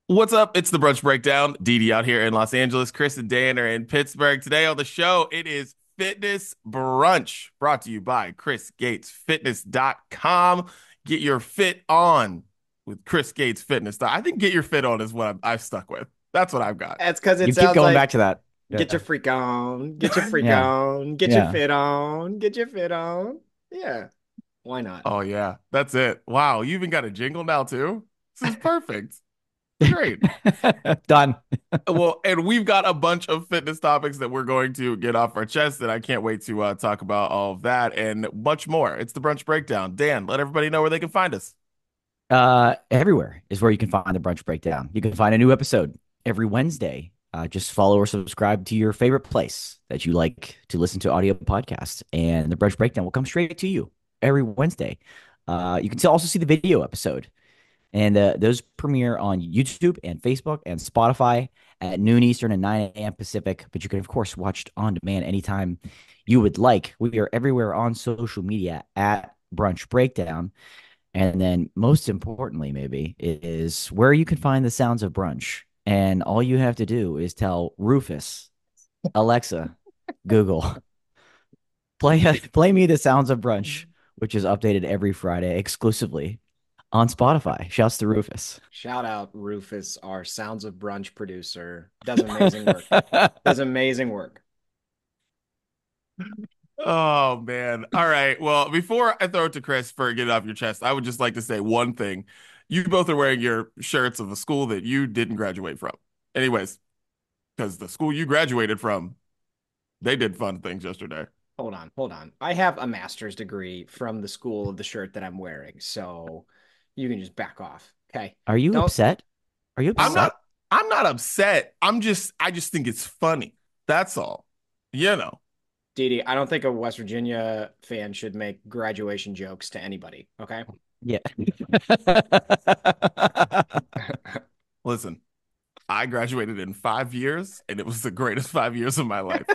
What's up? It's the Brunch Breakdown. Didi out here in Los Angeles. Chris and Dan are in Pittsburgh. Today on the show, it is Fitness Brunch, brought to you by ChrisGatesFitness.com. Get your fit on with Chris Gates Fitness. I think get your fit on is what I've stuck with. That's what I've got. That's because it You keep sounds going back like to that. get your Yeah. freak on, get your freak Yeah. on, get your Yeah. fit on, get your fit on. Yeah, why not? Oh, yeah, that's it. Wow, you even got a jingle now, too? This is perfect. Great. Done. Well, and we've got a bunch of fitness topics that we're going to get off our chest, and I can't wait to talk about all of that and much more. It's the Brunch Breakdown. Dan, let everybody know where they can find us. Everywhere is where you can find the brunch breakdown. You can find a new episode every Wednesday. Just follow or subscribe to your favorite place that you like to listen to audio podcasts, and the brunch breakdown will come straight to you every Wednesday. You can also see the video episode, and those premiere on YouTube and Facebook and Spotify at noon Eastern and 9 a.m. Pacific. But you can, of course, watch it on demand anytime you would like. We are everywhere on social media at Brunch Breakdown. And then, most importantly, maybe, is where you can find the sounds of brunch. And all you have to do is tell Rufus, Alexa, Google, play me the sounds of brunch, which is updated every Friday exclusively on Spotify. Shouts to Rufus. Shout out Rufus, our Sounds of Brunch producer. Does amazing work. Does amazing work. Oh, man. All right. Well, before I throw it to Chris for get it off your chest, I would just like to say one thing. You both are wearing your shirts of a school that you didn't graduate from. Anyways, because the school you graduated from, they did fun things yesterday. Hold on, hold on. I have a master's degree from the school of the shirt that I'm wearing, so you can just back off. Okay. Are you Don't upset? Are you I'm don't not upset? I'm not upset. I just think it's funny. That's all. You know. Didi, I don't think a West Virginia fan should make graduation jokes to anybody. Okay. Yeah. Listen, I graduated in 5 years, and it was the greatest 5 years of my life.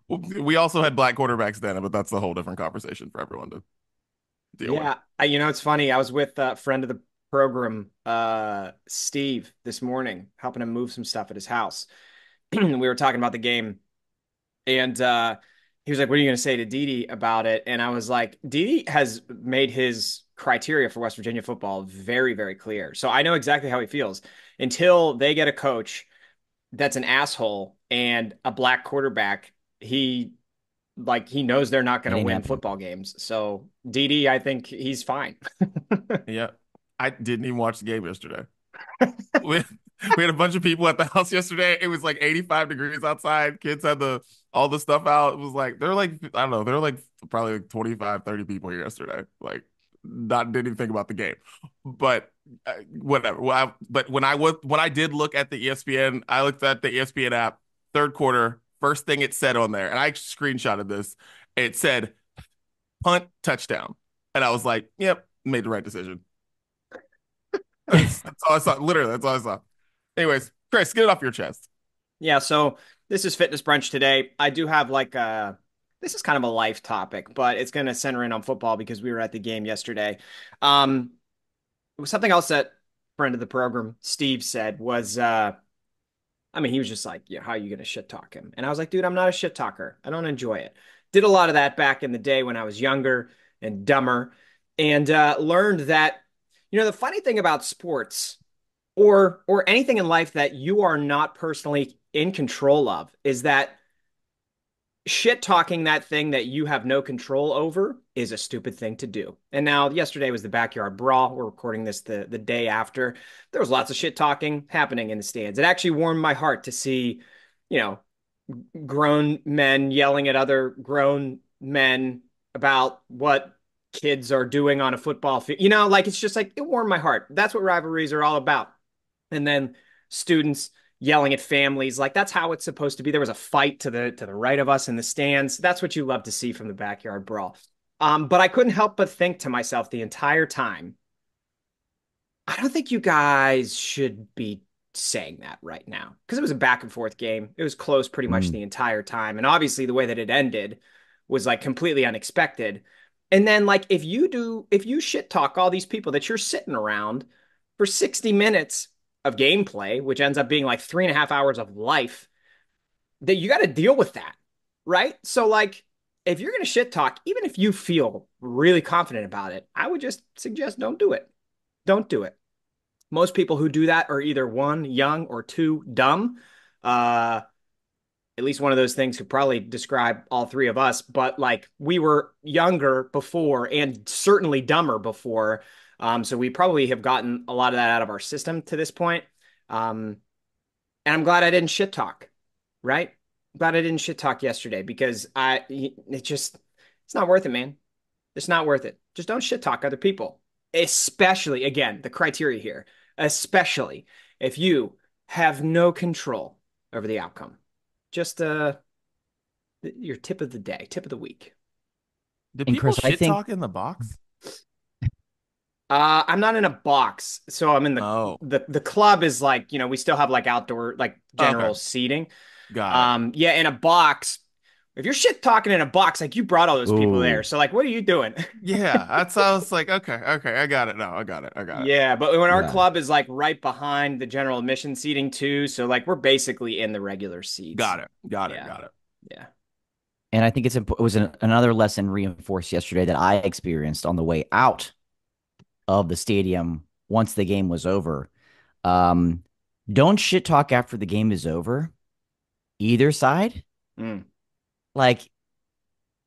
We also had black quarterbacks then, but that's a whole different conversation for everyone to deal with. Yeah, it's funny. I was with a friend of the program, Steve, this morning, helping him move some stuff at his house. We were talking about the game, and he was like, "What are you going to say to Didi about it?" And I was like, "Didi has made his criteria for West Virginia football very, very clear. So I know exactly how he feels. Until they get a coach that's an asshole and a black quarterback, he knows they're not going It to ain't win happening. football games. So Didi, I think he's fine." Yeah. I didn't even watch the game yesterday. We, we had a bunch of people at the house yesterday. It was like 85 degrees outside. Kids had all the stuff out. It was like there were like I don't know, there were like probably like 25, 30 people here yesterday. Like not didn't even think about the game. But whatever. But when I did look at the ESPN, I looked at the ESPN app, third quarter, first thing it said on there, and I screenshotted this. It said punt touchdown. And I was like, yep, made the right decision. That's all I saw. Literally, that's all I saw. Anyways, Chris, get it off your chest. Yeah, so this is fitness brunch today. I do have this is kind of a life topic, but it's going to center in on football because we were at the game yesterday. Um, Something else that friend of the program, Steve, said was, he was just like, "Yeah, how are you going to shit talk him?" And I was like, "Dude, I'm not a shit talker. I don't enjoy it." Did a lot of that back in the day when I was younger and dumber, and learned that, the funny thing about sports or anything in life that you are not personally in control of is that shit talking that thing that you have no control over is a stupid thing to do. And now yesterday was the backyard brawl. We're recording this the day after. There was lots of shit talking happening in the stands. It actually warmed my heart to see, you know, grown men yelling at other grown men about what kids are doing on a football field. Like it's just like it warmed my heart. That's what rivalries are all about. And then students yelling at families, like that's how it's supposed to be. There was a fight to the right of us in the stands. That's what you love to see from the backyard brawl. But I couldn't help but think to myself the entire time, I don't think you guys should be saying that right now because it was a back and forth game. It was close pretty much Mm. the entire time. And obviously, the way that it ended was like completely unexpected. And then like if you shit talk all these people that you're sitting around for 60 minutes of gameplay, which ends up being like 3.5 hours of life, that you got to deal with that, right? So like if you're gonna shit talk, even if you feel really confident about it, I would just suggest don't do it. Don't do it. Most people who do that are either one, young, or two, dumb. Uh, at least one of those things could probably describe all three of us, but like we were younger before and certainly dumber before. So we probably have gotten a lot of that out of our system to this point. Um, and I'm glad I didn't shit talk, right? Glad I didn't shit talk yesterday because it's not worth it, man. It's not worth it. Just don't shit talk other people, especially, again, the criteria here, especially if you have no control over the outcome. Just your tip of the day, tip of the week. Do And people Chris, I shit think talk in the box? I'm not in a box, so I'm in Oh, the club is like, we still have like outdoor like okay. general seating. Got it. Yeah, in a box. If you're shit talking in a box, like you brought all those people there. ooh, So like what are you doing? Yeah, that's I was like, okay, okay, I got it now. I got it. I got it. Yeah, but when our yeah. club is like right behind the general admission seating too, so like we're basically in the regular seats. Got it. Got it. Yeah. Got it. Yeah. And I think it was another lesson reinforced yesterday that I experienced on the way out of the stadium once the game was over. Um, don't shit talk after the game is over, either side. Mm. Like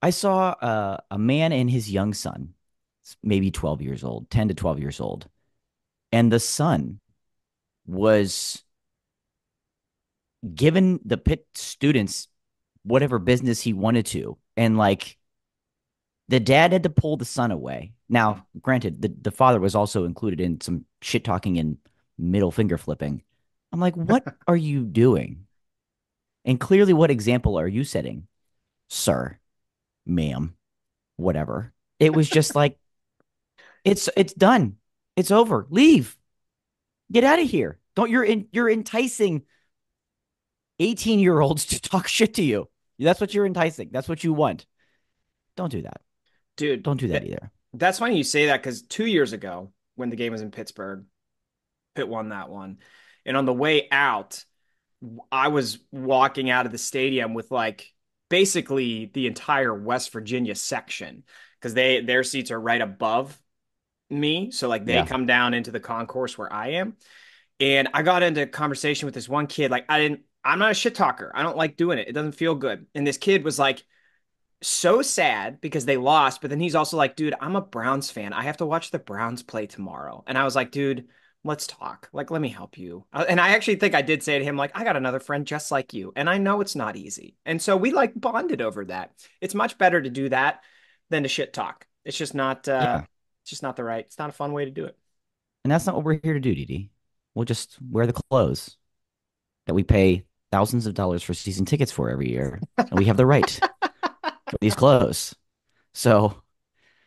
I saw a man and his young son, maybe 12 years old, 10 to 12 years old, and the son was given the Pitt students whatever business he wanted to. And like the dad had to pull the son away. Now, granted, the father was also included in some shit talking and middle finger flipping. I'm like, what are you doing? And clearly, what example are you setting, sir, ma'am, whatever? It was just like, it's done. It's over. Leave. Get out of here. Don't you're enticing 18-year-olds to talk shit to you. That's what you're enticing. That's what you want. Don't do that. Dude, Don't do that either. that's funny you say that because 2 years ago, when the game was in Pittsburgh, Pitt won that one. And on the way out, I was walking out of the stadium with like basically the entire West Virginia section because their seats are right above me. So like they Yeah. come down into the concourse where I am. And I got into conversation with this one kid. Like I'm not a shit talker. I don't like doing it. It doesn't feel good. And this kid was like, so sad because they lost, but then he's also like, dude, I'm a Browns fan. I have to watch the Browns play tomorrow. And I was like, dude, let's talk. Like, let me help you. And I actually think I did say to him, like, I got another friend just like you. And I know it's not easy. And so we like bonded over that. It's much better to do that than to shit talk. Yeah. It's just not it's not a fun way to do it. And that's not what we're here to do, Didi. We'll just wear the clothes that we pay thousands of dollars for season tickets for every year. And we have the right for these clothes. So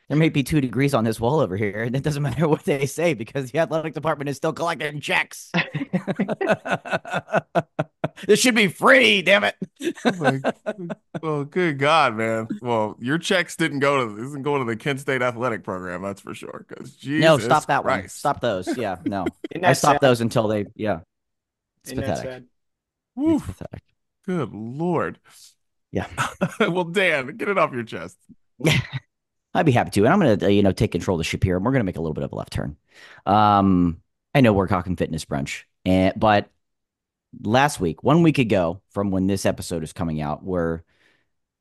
there may be 2 degrees on this wall over here, and it doesn't matter what they say because the athletic department is still collecting checks. This should be free, damn it. Like, well, good God, man. Well, your checks didn't go to isn't going to the Kent State athletic program, that's for sure. Because No, Jesus stop that one. Christ. Stop those. Yeah, no. Isn't I that stopped sad? those until they, yeah, it's Isn't that pathetic. sad? It's Woof. pathetic. Good Lord. Yeah. Well, Dan, get it off your chest. Yeah. I'd be happy to. And I'm going to, take control of the ship here. And we're going to make a little bit of a left turn. I know we're talking fitness brunch, but last week, 1 week ago from when this episode is coming out, were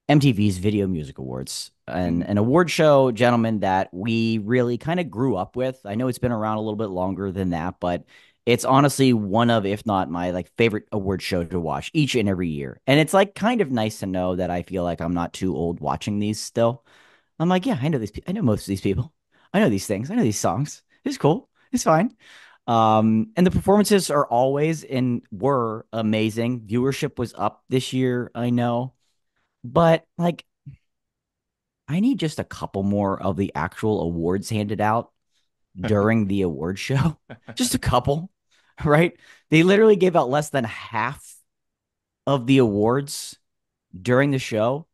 MTV's Video Music Awards, an award show, gentlemen, that we really kind of grew up with. I know it's been around a little bit longer than that, but it's honestly one of, if not my like favorite award show to watch each and every year. And it's like kind of nice to know that I feel like I'm not too old watching these still. I'm like, yeah, I know these. I know most of these people. I know these things. I know these songs. It's cool. It's fine. And the performances are always and were amazing. Viewership was up this year. I know, but like, I need just a couple more of the actual awards handed out during the award show. Just a couple, right? They literally gave out less than half of the awards during the show.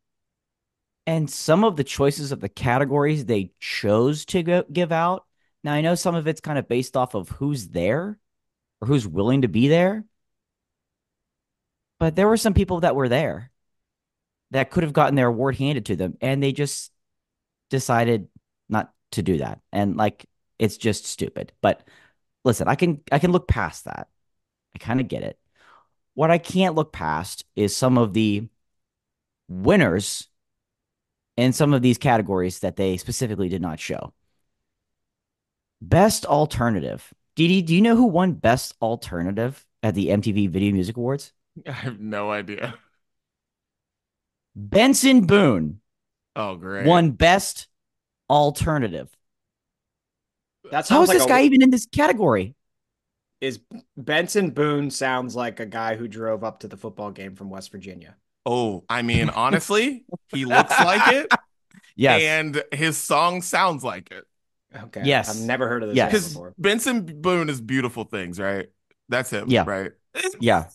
And some of the choices of the categories they chose to give out. Now, I know some of it's kind of based off of who's there or who's willing to be there, but there were some people that were there that could have gotten their award handed to them, and they just decided not to do that. And like, it's just stupid. But listen, I can look past that. I kind of get it. What I can't look past is some of the winners in some of these categories that they specifically did not show. Best alternative. Didi, do you know who won best alternative at the MTV Video Music Awards? I have no idea. Benson Boone Oh, great. won best alternative. That How sounds is like this guy even in this category? is Benson Boone sounds like a guy who drove up to the football game from West Virginia. Oh, I mean, honestly, he looks like it, Yes. and his song sounds like it. Okay. I've Yes. never heard of this guy Yes. Because before. Benson Boone is Beautiful Things, right? That's him, Yeah. right? Yeah.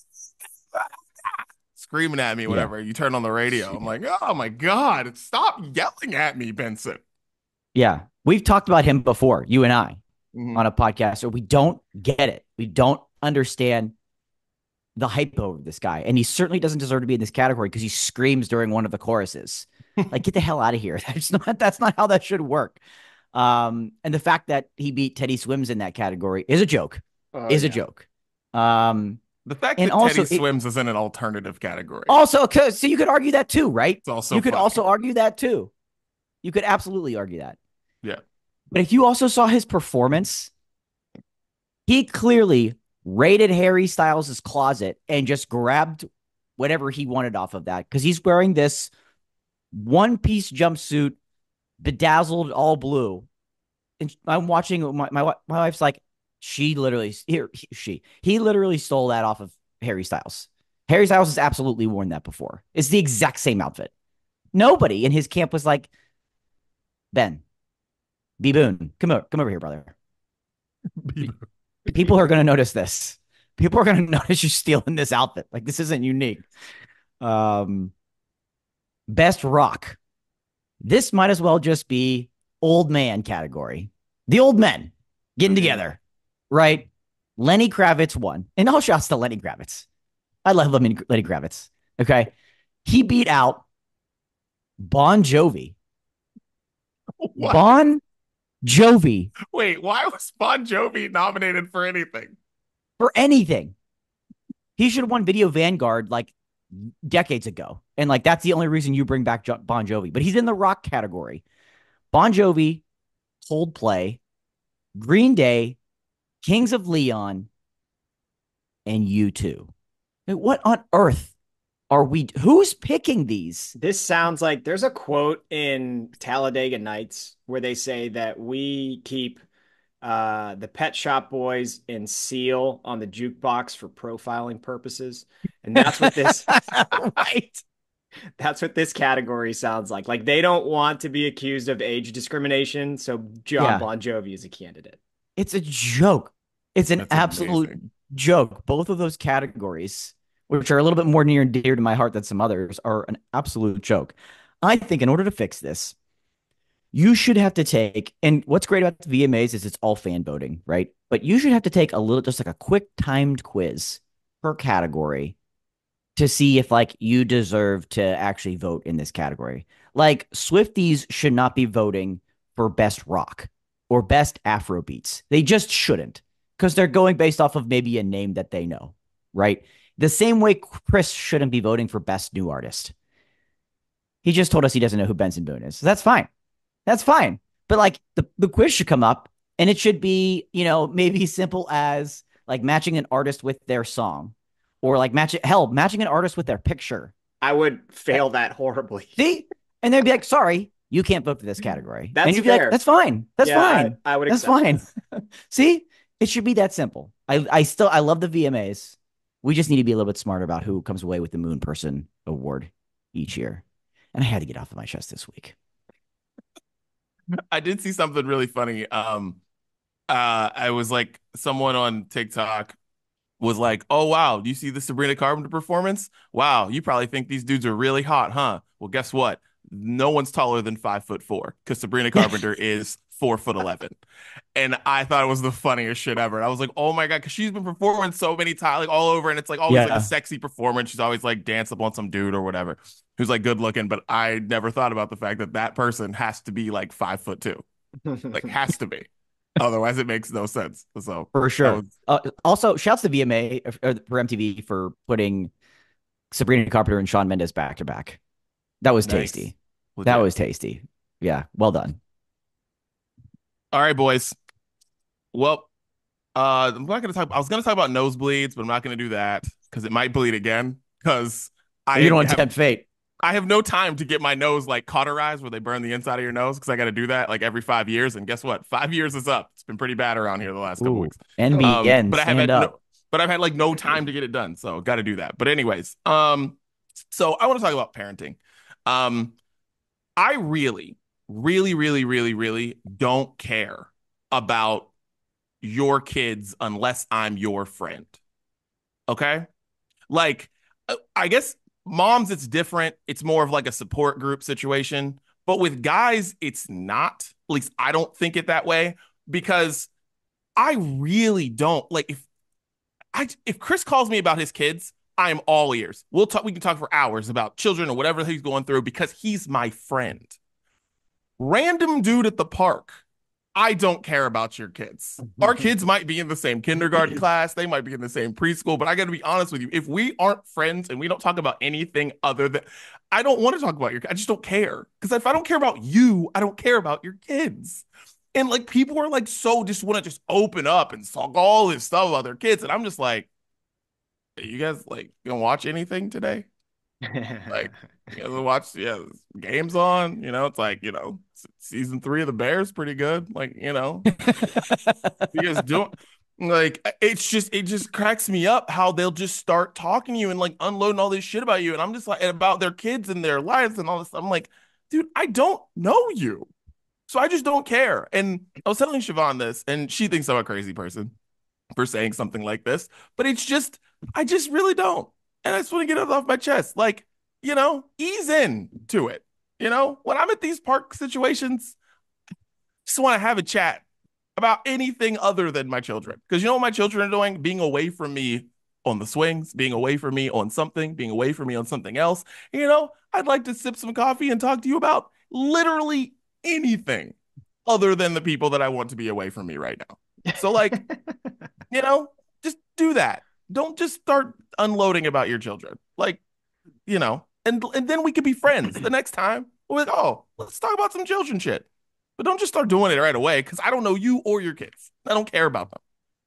Screaming at me Yeah. whenever you turn on the radio. I'm like, oh my God, stop yelling at me, Benson. Yeah. We've talked about him before, you and I, Mhm. on a podcast. So we don't get it. We don't understand the hype over this guy. And he certainly doesn't deserve to be in this category because he screams during one of the choruses. Like, get the hell out of here. That's not how that should work. And the fact that he beat Teddy Swims in that category is a joke. Oh, Is a yeah. joke. Um, The fact and that also Teddy Swims is in an alternative category. also, so you could argue that too, right? It's also You could funny. also argue that too. You could absolutely argue that. Yeah. But if you also saw his performance, he clearly raided Harry Styles' closet and just grabbed whatever he wanted off of that because he's wearing this one-piece jumpsuit, bedazzled all blue. And I'm watching my wife's like, he literally stole that off of Harry Styles. Harry Styles has absolutely worn that before. It's the exact same outfit. Nobody in his camp was like, Ben, B Boone, come over here, brother. People are going to notice this. People are going to notice you stealing this outfit. Like, this isn't unique. Best rock. This might as well just be old man category. The old men getting together, right? Lenny Kravitz won. And all shouts to Lenny Kravitz. I love Lenny Kravitz. Okay. He beat out Bon Jovi. What? Bon Jovi Wait, why was Bon Jovi nominated for anything? for anything. He should have won Video Vanguard like decades ago. And like, that's the only reason you bring back Bon Jovi. But he's in the rock category. Bon Jovi, Coldplay, Green Day, Kings of Leon, and U2. What on earth are we? Who's picking these? This sounds like there's a quote in Talladega Nights where they say that we keep the Pet Shop Boys and Seal on the jukebox for profiling purposes. And that's what this Right. that's what this category sounds like. Like they don't want to be accused of age discrimination, so John Yeah. Bon Jovi is a candidate. It's a joke. It's an That's absolute amazing. joke. Both of those categories, which are a little bit more near and dear to my heart than some others, are an absolute joke. I think in order to fix this, you should have to take, and what's great about the VMAs is it's all fan voting, right? But you should have to take a little, just like a quick timed quiz per category to see if like you deserve to actually vote in this category. Like Swifties should not be voting for best rock or best Afro beats. They just shouldn't because they're going based off of maybe a name that they know, right? The same way Chris shouldn't be voting for best new artist. He just told us he doesn't know who Benson Boone is. So that's fine. That's fine. But like the quiz should come up and it should be, maybe simple as like matching an artist with their song or like matching an artist with their picture. I would fail that horribly. See? And they'd be like, sorry, you can't vote for this category. That's and you'd be fair. like, that's fine. That's Yeah, fine. I would That's accept fine. See? It should be that simple. I love the VMAs. We just need to be a little bit smarter about who comes away with the Moon Person Award each year. And I had to get off of my chest this week. I did see something really funny. I was like, someone on TikTok was like, "Oh wow, do you see the Sabrina Carpenter performance? Wow, you probably think these dudes are really hot, huh? Well, guess what? no one's taller than 5'4" because Sabrina Carpenter is 4'11". And I thought it was the funniest shit ever. And I was like, oh my God, because she's been performing so many times, like all over, and it's like always like a Yeah, sexy performance. She's always like dancing up on some dude or whatever who's like good looking. But I never thought about the fact that that person has to be like 5'2", like has to be. Otherwise, it makes no sense. So for that sure. was Also, shouts to VMA for MTV for putting Sabrina Carpenter and Shawn Mendes back to back. That was nice, tasty. That legit. was tasty. Yeah, well done. All right, boys. Well, I'm not gonna talk. I was gonna talk about nosebleeds, but I'm not gonna do that because it might bleed again. Because You I don't want to have tempt fate. I have no time to get my nose like cauterized where they burn the inside of your nose because I got to do that like every 5 years. And guess what? 5 years is up. It's been pretty bad around here the last couple Ooh, weeks. NBN, But I have stand had up. no, but I've had like no time to get it done, so got to do that. But anyways, so I want to talk about parenting. Um, I really, really, really, really, really don't care about your kids unless I'm your friend. Okay? Like, I guess moms, it's different. It's more of like a support group situation. But with guys, it's not. At least I don't think it that way because I really don't like if Chris calls me about his kids, I am all ears. We'll talk. We can talk for hours about children or whatever he's going through because he's my friend. Random dude at the park. I don't care about your kids. Our kids might be in the same kindergarten class, they might be in the same preschool, but I got to be honest with you. If we aren't friends and we don't talk about anything other than, I don't want to talk about I just don't care. Because if I don't care about you, I don't care about your kids. And like people are like so just want to just open up and talk all this stuff about their kids, and I'm just like, you guys like gonna watch anything today? Like, you know, watch, yeah, games on, it's like, season 3 of the Bears pretty good. Like, you guys doing like it just cracks me up how they'll just start talking to you and like unloading all this shit about you. And I'm just like and about their kids and their lives and all this. I'm like, dude, I don't know you. So I just don't care. And I was telling Siobhan this, and she thinks I'm a crazy person for saying something like this, but I just really don't. And I just want to get it off my chest. Like, ease in to it. When I'm at these park situations, just want to have a chat about anything other than my children. Because you know what my children are doing? Being away from me on the swings, being away from me on something, being away from me on something else. I'd like to sip some coffee and talk to you about literally anything other than the people that I want to be away from me right now. So, like, you know, just do that. Don't just start unloading about your children. Like, and then we could be friends the next time. We're like, oh, let's talk about some children shit. But don't just start doing it right away because I don't know you or your kids. I don't care about them.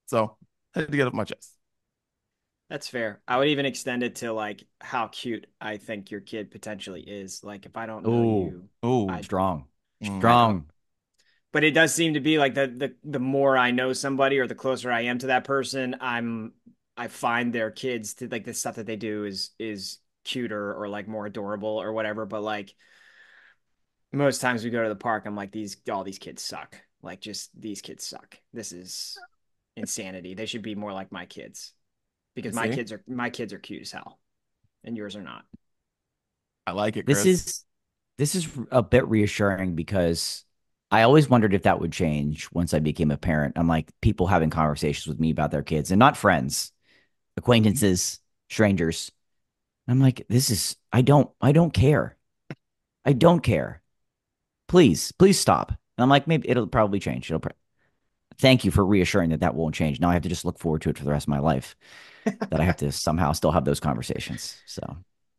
So I had to get off my chest. That's fair. I would even extend it to like how cute I think your kid potentially is. Like if I don't know Oh, you, Oh, I strong, I don't. strong. But it does seem to be like the more I know somebody or the closer I am to that person, I find their kids to like the stuff that they do is cuter or like more adorable or whatever. But like most times we go to the park, I'm like all these kids suck. Like just these kids suck. This is insanity. They should be more like my kids you because see, my kids are cute as hell and yours are not. I like it, This Chris. is this is a bit reassuring because I always wondered if that would change once I became a parent. I'm like people having conversations with me about their kids and not friends, acquaintances, strangers. I'm like, I don't care. I don't care. Please stop. And I'm like, maybe it'll probably change. Thank you for reassuring that that won't change. Now I have to just look forward to it for the rest of my life. That I have to somehow still have those conversations. So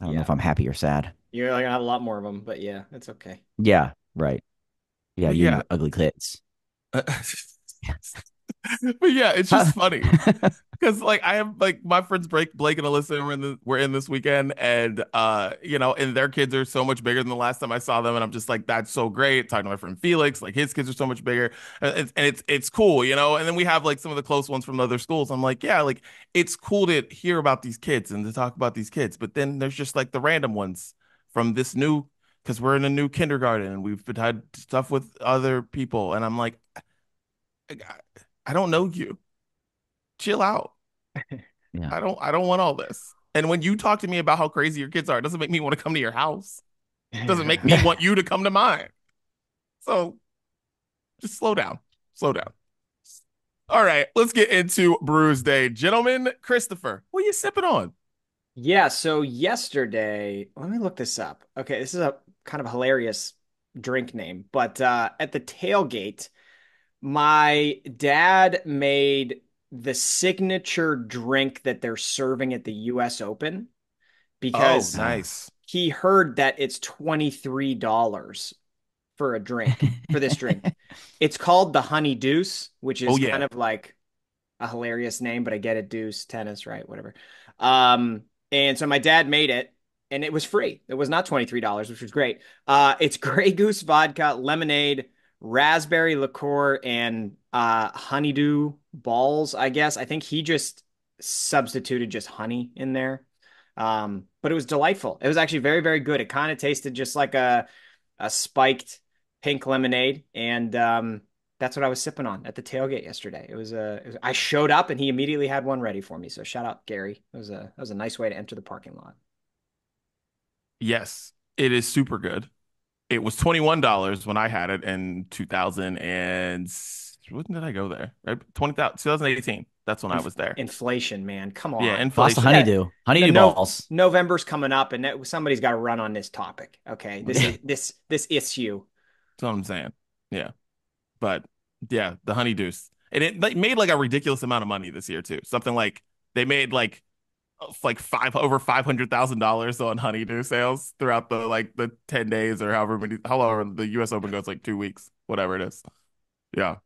I don't know Yeah. if I'm happy or sad. You're gonna have a lot more of them, but yeah, it's okay. Yeah, right. Yeah, But you and yeah, your ugly kids. but yeah, it's just funny. Because like I have like my friends Blake and Alyssa we're in this weekend, and and their kids are so much bigger than the last time I saw them, and I'm just like, that's so great. Talking to my friend Felix, like his kids are so much bigger, and it's cool, and then we have like some of the close ones from the other schools. I'm like, yeah, like it's cool to hear about these kids and to talk about these kids, but then there's just like the random ones from this new because we're in a new kindergarten and we've had stuff with other people, and I'm like, I, I don't know you. Chill out. Yeah. I don't want all this. And when you talk to me about how crazy your kids are, it doesn't make me want to come to your house. Doesn't make me want you to come to mine. So just slow down. Slow down. All right, let's get into Brews Day. Gentlemen, Christopher, what are you sipping on? Yeah, so yesterday, let me look this up. Okay, this is a kind of hilarious drink name, but at the tailgate, my dad made the signature drink that they're serving at the US Open Oh, because Uh, nice. he heard that it's $23 for a drink, for this drink. It's called the Honey Deuce, which Oh, is kind yeah. of like a hilarious name, but I get it, deuce, tennis, right? Whatever. Um, and so my dad made it and it was free. It was not $23, which was great. It's Grey Goose vodka, lemonade, raspberry liqueur, and honeydew balls, I guess. I think he just substituted just honey in there. But it was delightful. It was actually very, very good. It kind of tasted just like a spiked pink lemonade. And that's what I was sipping on at the tailgate yesterday. I showed up and he immediately had one ready for me. So shout out Gary. It was a nice way to enter the parking lot. Yes, it is super good. It was $21 when I had it in 2000 and when did I go there? Right? 2018. That's when I was there. Inflation, man. Come Yeah, on. Cost of inflation. Yeah. honeydew. The Honeydew no balls. November's coming up and somebody's got to run on this topic. Okay. This issue. That's what I'm saying. Yeah. But yeah, the honeydews. And it like made like a ridiculous amount of money this year too. Something like they made like five over $500,000 on honeydew sales throughout the 10 days or however the US Open goes, like 2 weeks, whatever it is. Yeah.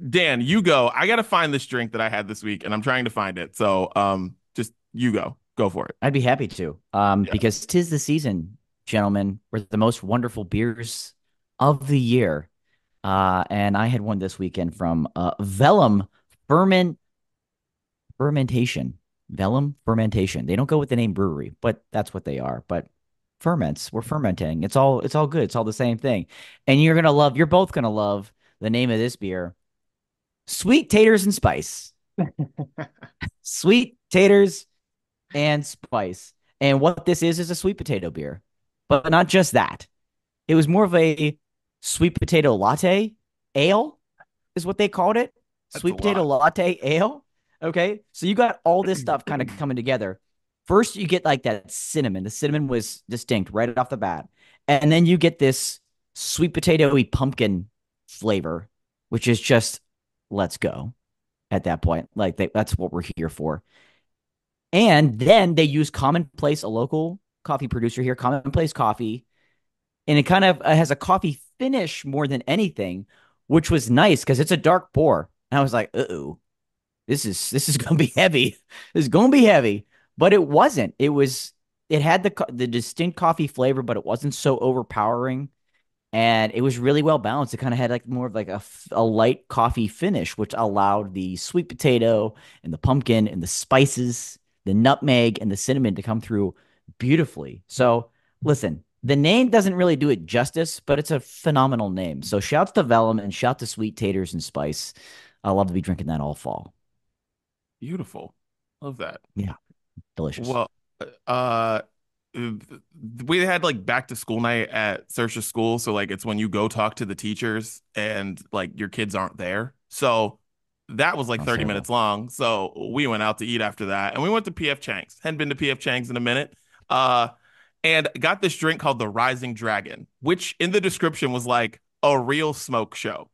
Dan, you go. I gotta find this drink that I had this week and I'm trying to find it. So just you go. Go for it. I'd be happy to. Yeah. Because 'tis the season, gentlemen, where the most wonderful beers of the year. And I had one this weekend from Vellum Ferment Fermentation. Vellum Fermentation. They don't go with the name brewery, but that's what they are. But ferments, we're fermenting. It's all good. It's all the same thing. And you're both gonna love the name of this beer. Sweet taters and spice. Sweet taters and spice. And what this is a sweet potato beer. But not just that. It was more of a sweet potato latte ale, is what they called it. That's a Sweet potato lot. latte ale. Okay. So you got all this stuff kind of coming together. First, you get like that cinnamon. The cinnamon was distinct right off the bat. And then you get this sweet potatoy pumpkin flavor, which is just let's go at that point. That's what we're here for. And then they use Commonplace, a local coffee producer here, Commonplace Coffee, and it kind of has a coffee finish more than anything, which was nice because it's a dark pour. And I was like, "Uh-oh, this is gonna be heavy. This is gonna be heavy." But it wasn't. It had the distinct coffee flavor, but it wasn't so overpowering, and it was really well balanced. It kind of had like more of like a light coffee finish, which allowed the sweet potato and the pumpkin and the spices, the nutmeg and the cinnamon to come through beautifully. So listen, the name doesn't really do it justice, but it's a phenomenal name. So shouts to Vellum and shout to Sweet Taters and Spice. I love to be drinking that all fall. Beautiful. Love that. Yeah, delicious. Well, uh, we had like back to school night at Search's school, so like it's when you go talk to the teachers and like your kids aren't there. So that was like Sounds 30 terrible. minutes long. So we went out to eat after that, and we went to PF Chang's. Hadn't been to PF Chang's in a minute. Uh, and got this drink called the Rising Dragon, which in the description was like a real smoke show.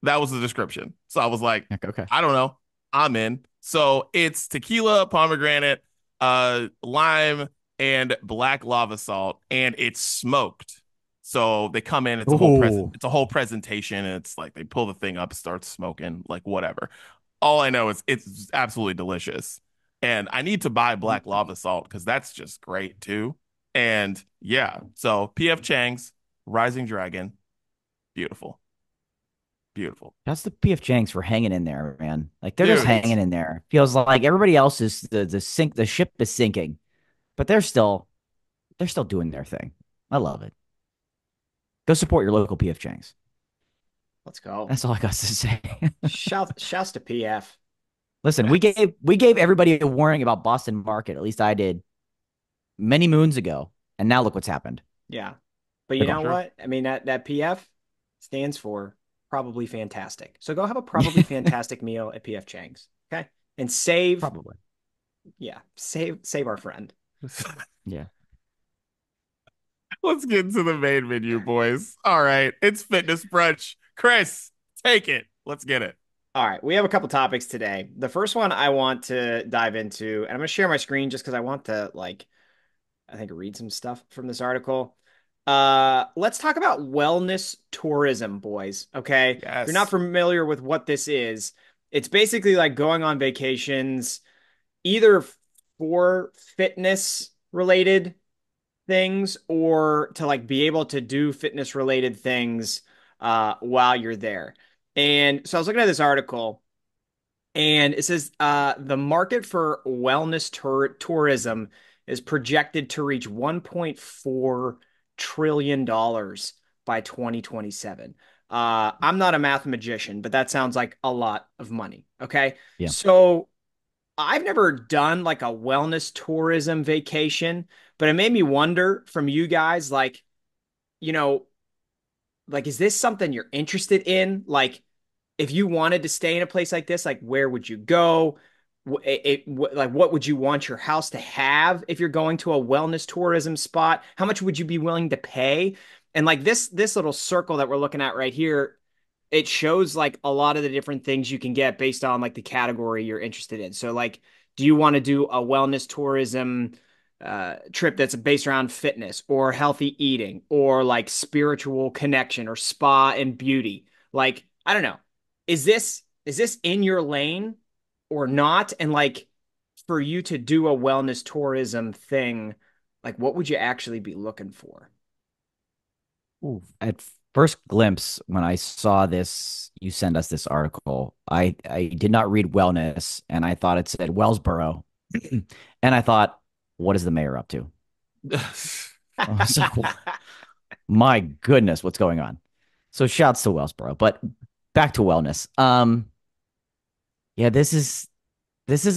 That was the description. So I was like, Okay. I don't know. I'm in. So it's tequila, pomegranate, lime, and black lava salt, and it's smoked. So they come in, Oh, it's a whole presentation, and it's like they pull the thing up, starts smoking, like whatever. All I know is it's absolutely delicious. And I need to buy black lava salt because that's just great too. And yeah, so PF Chang's Rising Dragon, beautiful. Beautiful. that's the PF Chang's for hanging in there, man. Like they're just Dude, hanging in there. Feels like everybody else is the ship is sinking, but they're still doing their thing. I love it. Go support your local PF Chang's. Let's go. That's all I got to say. Shouts to PF. Listen, we yes. gave everybody a warning about Boston Market. At least I did many moons ago. And now look what's happened. Yeah. But you Like, know Sure. what? I mean, that PF stands for probably fantastic. So go have a probably fantastic meal at PF Chang's. Okay. And save, probably. yeah, save our friend. Yeah. Let's get into the main menu, boys. All right, it's fitness brunch. Chris, take it. Let's get it. All right, we have a couple topics today. The first one I want to dive into, and I'm going to share my screen just because I want to I think read some stuff from this article. Let's talk about wellness tourism, boys. Okay. If you're not Yes. familiar with what this is, it's basically like going on vacations, either for fitness related things or to like be able to do fitness related things while you're there. And so I was looking at this article and it says the market for wellness tourism is projected to reach $1.4 trillion by 2027. I'm not a mathematician, but that sounds like a lot of money. Okay. Yeah. So I've never done like a wellness tourism vacation, but it made me wonder from you guys, you know, is this something you're interested in? Like, if you wanted to stay in a place like this, like where would you go? Like what would you want your house to have if you're going to a wellness tourism spot? How much would you be willing to pay? And like this little circle that we're looking at right here, it shows like a lot of the different things you can get based on like the category you're interested in. So like, do you want to do a wellness tourism trip that's based around fitness or healthy eating or like spiritual connection or spa and beauty? Like, I don't know. Is this in your lane or not? And like for you to do a wellness tourism thing, like what would you actually be looking for? Ooh. At first glimpse, when I saw this, you sent us this article. I did not read wellness, and I thought it said Wellsboro, and I thought, what is the mayor up to? I was like, my goodness, what's going on? So shouts to Wellsboro, but back to wellness. Yeah, this is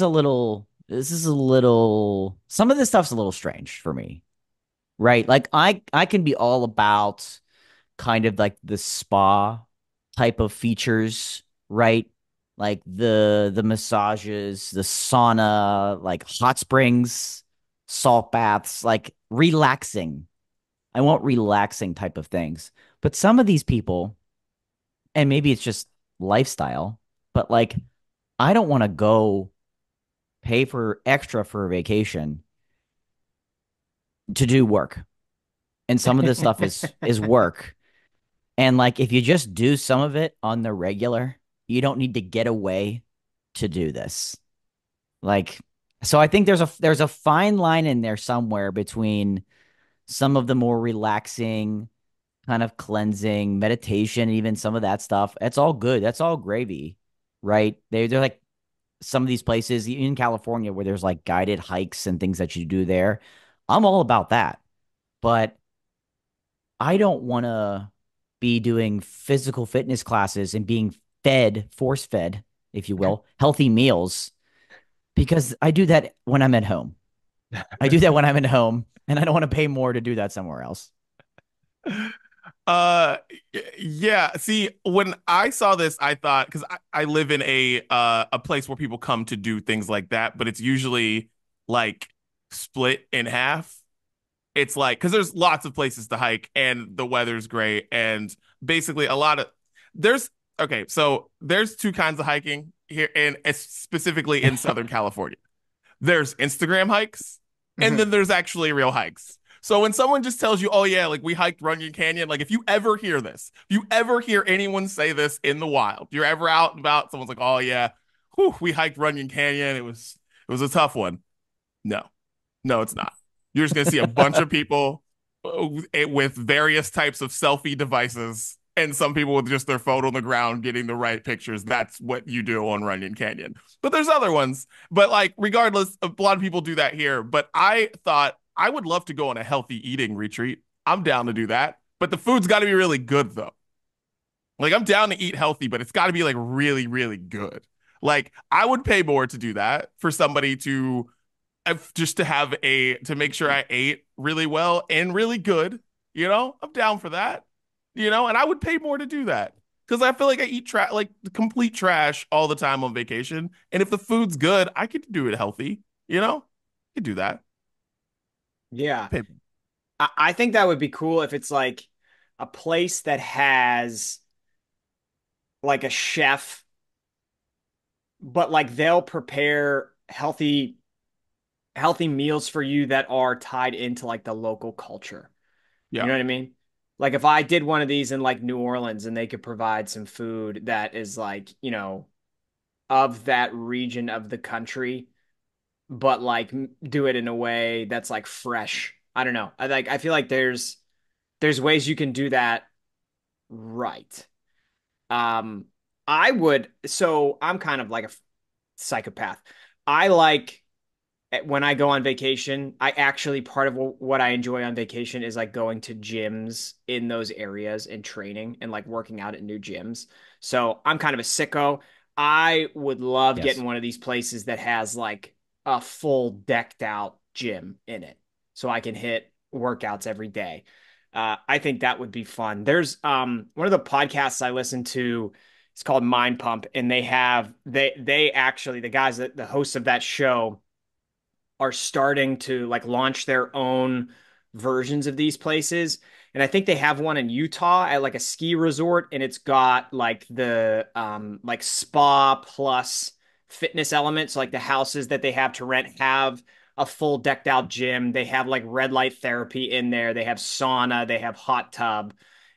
a little some of this stuff's a little strange for me, right? Like I can be all about kind of like the spa type of features, right? Like the massages, the sauna, like hot springs, salt baths, like relaxing. I want relaxing type of things. But some of these people, and maybe it's just lifestyle, but like I don't want to go pay for extra for a vacation to do work. And some of this stuff is work. And like if you just do some of it on the regular, you don't need to get away to do this. Like so I think there's a fine line in there somewhere between some of the more relaxing kind of cleansing, meditation, even some of that stuff. That's all good. That's all gravy, right? They're like some of these places in California where there's like guided hikes and things that you do there. I'm all about that. But I don't want to be doing physical fitness classes and being fed, force fed, if you will, healthy meals because I do that when I'm at home. I do that when I'm at home and I don't want to pay more to do that somewhere else. Uh, yeah. See, when I saw this, I thought because I live in a place where people come to do things like that, but it's usually like split in half. It's like because there's lots of places to hike and the weather's great and basically a lot of there's okay, so there's two kinds of hiking here and specifically in Southern California. There's Instagram hikes, and then there's actually real hikes. So when someone just tells you, "Oh yeah, like we hiked Runyon Canyon," like if you ever hear this, if you ever hear anyone say this in the wild, you're ever out and about, someone's like, "Oh yeah, whew, we hiked Runyon Canyon. It was a tough one." No, no, it's not. You're just gonna see a bunch of people with various types of selfie devices and some people with just their phone on the ground getting the right pictures. That's what you do on Runyon Canyon. But there's other ones. But like, regardless, a lot of people do that here. But I thought I would love to go on a healthy eating retreat. I'm down to do that. But the food's got to be really good though. Like I'm down to eat healthy, but it's got to be like really, really good. Like I would pay more to do that for somebody to just to have to make sure I ate really well and really good. I'm down for that. And I would pay more to do that because I feel like I eat like complete trash all the time on vacation. And if the food's good, I could do it healthy. I could do that. Yeah. Pay- I think that would be cool if it's like a place that has like a chef, but like they'll prepare healthy meals for you that are tied into like the local culture. You Yeah. know what I mean? Like if I did one of these in like New Orleans and they could provide some food that is like, of that region of the country, but like do it in a way that's like fresh. I don't know. I feel like there's ways you can do that right. Um, so I'm kind of like a psychopath. I like when I go on vacation, I actually part of what I enjoy on vacation is like going to gyms in those areas and training and like working out at new gyms. So I'm kind of a sicko. I would love Yes. getting one of these places that has like a full decked out gym in it so I can hit workouts every day. I think that would be fun. There's one of the podcasts I listen to. It's called Mind Pump, and they actually the guys that the hosts of that show are starting to like launch their own versions of these places. And I think they have one in Utah at like a ski resort, and it's got like the like spa plus fitness elements. Like the houses that they have to rent have a full decked out gym. They have like red light therapy in there. They have sauna, they have hot tub.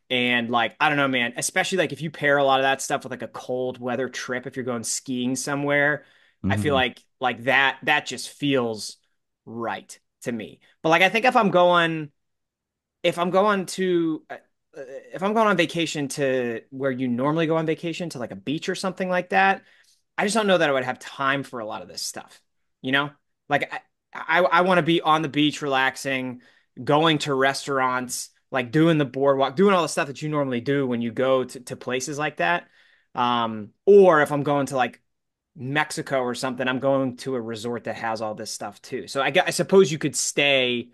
And like, I don't know, man, especially like if you pair a lot of that stuff with like a cold weather trip, if you're going skiing somewhere, I feel Hmm. like that just feels right to me. But like I think if I'm going on vacation to where you normally go on vacation to like a beach or something like that, I just don't know that I would have time for a lot of this stuff. You know? Like I want to be on the beach relaxing, going to restaurants, like doing the boardwalk, doing all the stuff that you normally do when you go to places like that. Or if I'm going to like Mexico or something, I'm going to a resort that has all this stuff too. So I suppose you could stay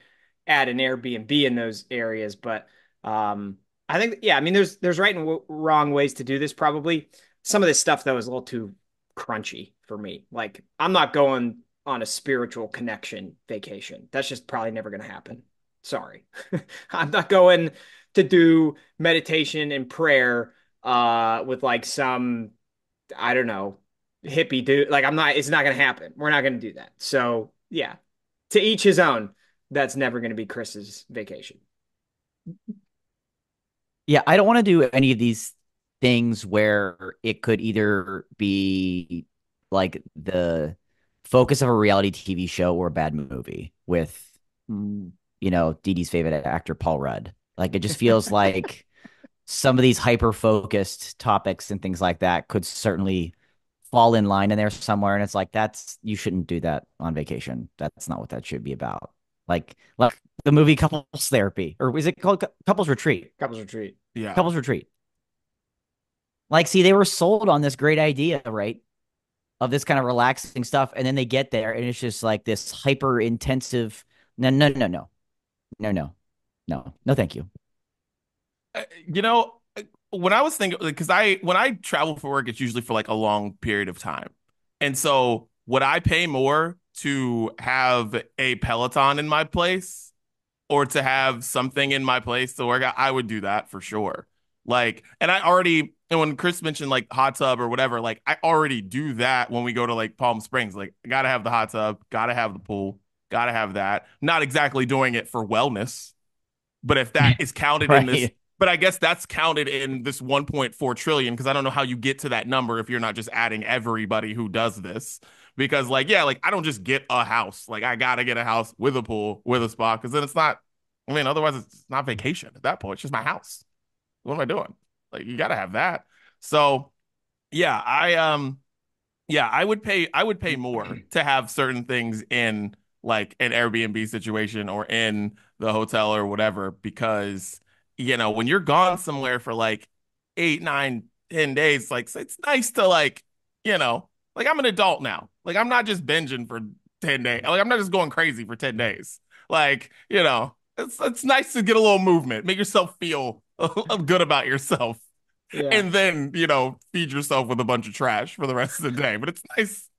at an Airbnb in those areas, but I think yeah, I mean there's right and wrong ways to do this probably. Some of this stuff though is a little too crunchy for me. Like I'm not going on a spiritual connection vacation. That's just probably never going to happen. Sorry. I'm not going to do meditation and prayer with like some I don't know, hippie dude. Like it's not gonna happen. We're not gonna do that. So yeah, to each his own. That's never gonna be Chris's vacation. Yeah, I don't want to do any of these things where it could either be like the focus of a reality TV show or a bad movie with, Dee Dee's favorite actor, Paul Rudd. Like it just feels like some of these hyper focused topics and things like that could certainly fall in line in there somewhere. And it's like, you shouldn't do that on vacation. That's not what that should be about. Like the movie Couples Therapy, or is it called Couples Retreat? Couples retreat. Yeah. Couples Retreat. Like, see, they were sold on this great idea, right? Of this kind of relaxing stuff. And then they get there and it's just like this hyper intensive. No, no, no, no, no, no, no, no, thank you. You know, when I was thinking, because when I travel for work, it's usually for like a long period of time. And so would I pay more to have a Peloton in my place or to have something in my place to work out? I would do that for sure. Like, and when Chris mentioned like hot tub or whatever, like I already do that when we go to like Palm Springs. Like, I gotta have the hot tub, gotta have the pool, gotta have that. Not exactly doing it for wellness, but if that is counted in this, Right. but I guess that's counted in this 1.4 trillion because I don't know how you get to that number if you're not just adding everybody who does this. Because like, yeah, like I don't just get a house. Like I gotta get a house with a pool, with a spa, because then it's not, I mean, otherwise it's not vacation at that point. It's just my house. What am I doing? Like you gotta have that. So yeah, I would pay more to have certain things in like an Airbnb situation or in the hotel or whatever because when you're gone somewhere for like 8, 9, 10 days, like it's nice to like I'm an adult now. Like I'm not just binging for 10 days. Like I'm not just going crazy for 10 days. Like, it's nice to get a little movement, make yourself feel good about yourself, Yeah. and then, feed yourself with a bunch of trash for the rest of the day. But it's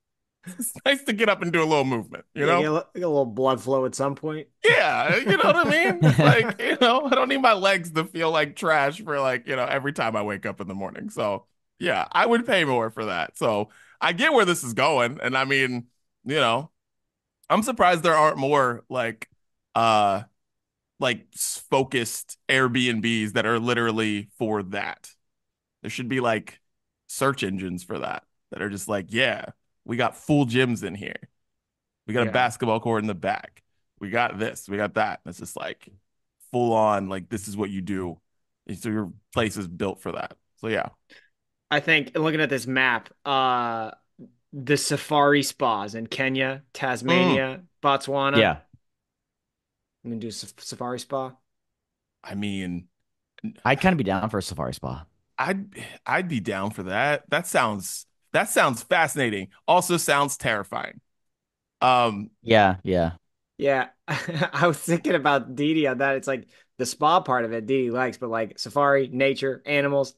nice to get up and do a little movement, you Yeah, know? get a little blood flow at some point. Yeah, you know what I mean? Like, I don't need my legs to feel like trash for like, every time I wake up in the morning. So, yeah, I would pay more for that. So, I get where this is going. And I mean, you know, I'm surprised there aren't more uh focused Airbnbs that are literally for that. There should be like search engines for that are just like, yeah, we got full gyms in here. We got a Yeah. basketball court in the back. We got this. We got that. And it's just like full on, like this is what you do. And so your place is built for that. So yeah. I think looking at this map, the safari spas in Kenya, Mm. Tasmania, Botswana. Yeah. I'm gonna do a safari spa. I mean, I'd kind of be down for a safari spa. I'd I'd be down for that. That sounds fascinating. Also sounds terrifying. Um, Yeah, yeah. Yeah, I was thinking about Didi on that. It's like the spa part of it, Didi likes, but like safari, nature, animals.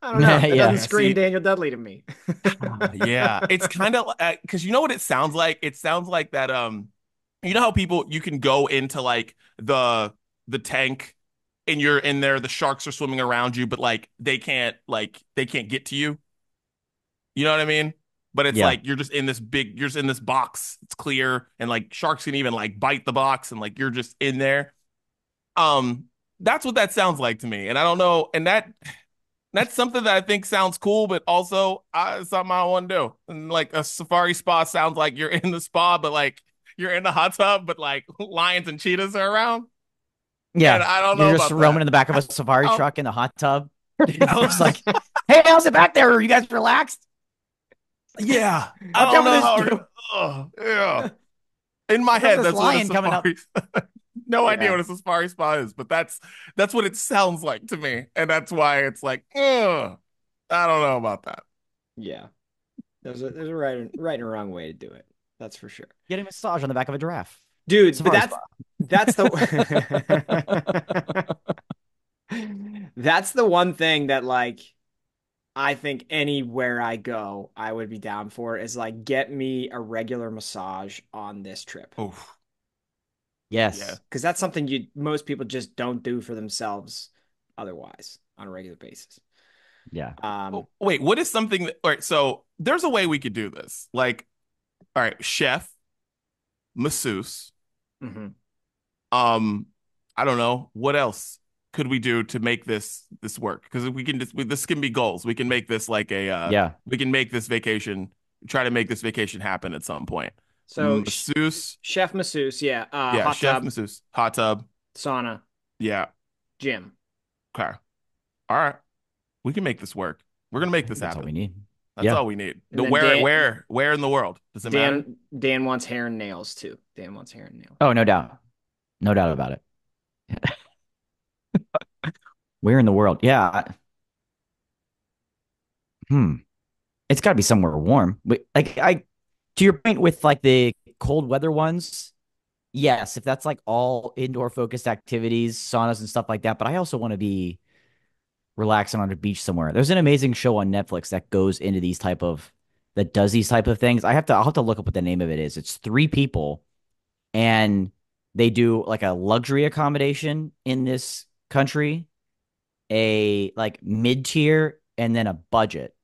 I don't know. That doesn't Yeah. yeah, scream see, Daniel Dudley to me. yeah, it's kind of because you know what it sounds like? It sounds like that you know how people you can go into like the tank and you're in there, the sharks are swimming around you, but they can't get to you. You know what I mean? But it's Yeah. like you're just in this box. It's clear and like sharks can even like bite the box and like you're just in there. Um that's what that sounds like to me. And I don't know, and that's something that I think sounds cool, but also it's something I don't want to do. And like a safari spa sounds like you're in the spa, but like you're in the hot tub, but like lions and cheetahs are around. And Yeah. I don't You're know just about roaming that. in the back of a safari I, truck in the hot tub. I, Just like, hey, how's it back there? Are you guys relaxed? yeah, I Watch don't out for know this how. dude. Yeah, in my Watch out for head, this that's what a lion coming up. safari. No idea Yeah, what a safari spa is, but that's what it sounds like to me, and that's why it's like, ugh, I don't know about that. yeah. There's a right and a wrong way to do it. That's for sure, Getting a massage on the back of a giraffe. dude. But Safari spa. that's the that's the one thing that like I think anywhere I go, I would be down for is like get me a regular massage on this trip. Oh, yeah. Yes. Because that's something you most people just don't do for themselves otherwise on a regular basis. Yeah. Um, Oh, wait, what is something that, all right, so there's a way we could do this. Like, all right, chef, masseuse, mhm. um, I don't know, what else could we do to make this work? Because we can just this can be goals. We can make this like Yeah. we can make this vacation, try to make this vacation happen at some point. So Masseuse, chef masseuse, yeah. yeah, Hot chef, tub, masseuse, hot tub, sauna, yeah, gym. okay, all right, we can make this work. We're gonna make I this think that's all we happen. need. That's Yeah. all we need. And The then where in the world does it matter? Dan wants hair and nails too. Dan wants hair and nails. Oh, no doubt. No doubt about it. Where in the world? Yeah. Hmm. It's got to be somewhere warm. To your point with like the cold weather ones, yes, if that's like all indoor focused activities, saunas and stuff like that. But I also want to be relaxing on a beach somewhere. There's an amazing show on Netflix that does these type of things. I'll have to look up what the name of it is. It's three people and they do like a luxury accommodation in this country, a like mid tier, and then a budget.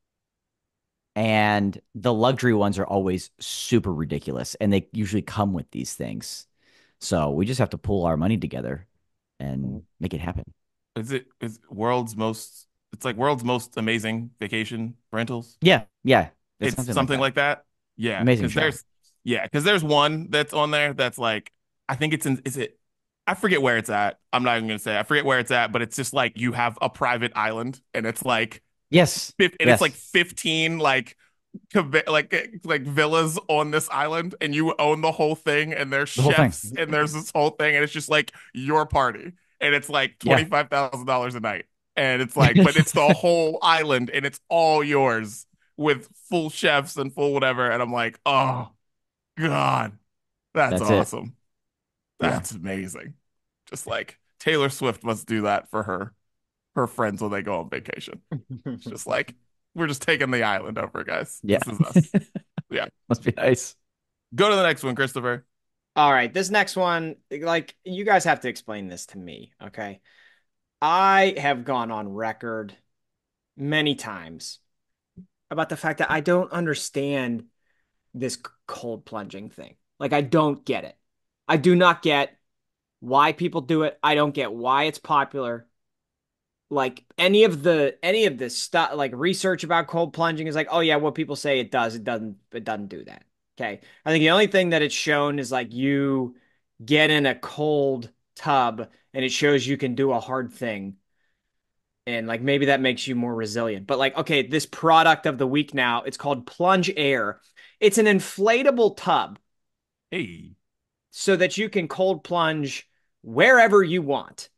And the luxury ones are always super ridiculous, and they usually come with these things. So we just have to pull our money together and make it happen. Is world's most it's like world's most amazing vacation rentals. Yeah, yeah, it's It's something like something that. like that. Yeah, Amazing show. because there's one that's on there that's like I think it's in is it I forget where it's at. I'm not even gonna say I forget where it's at, but it's just like you have a private island and it's like Yes, and it's like yes, 15 like villas on this island and you own the whole thing and there's the whole thing. chefs and there's this whole thing and it's just like your party and it's like Yeah. $25,000 a night and it's like but it's the whole island and it's all yours with full chefs and full whatever and I'm like oh God That's That's it. awesome. Yeah. That's amazing. Just like Taylor Swift must do that for her friends when they go on vacation. It's just like we're just taking the island over, guys. Yeah. This is us. Yeah. Must be nice. Go to the next one, Christopher. All right, this next one, like you guys have to explain this to me, okay? I have gone on record many times about the fact that I don't understand this cold plunging thing. Like I don't get it. I do not get why people do it. I don't get why it's popular. Like any of this stuff, like research about cold plunging is like, oh yeah, what people say it does, it doesn't do that. Okay. I think the only thing that it's shown is like you get in a cold tub and it shows you can do a hard thing. And like maybe that makes you more resilient. But like, okay, this product of the week now, it's called Plunge Air. It's an inflatable tub Hey. so that you can cold plunge wherever you want.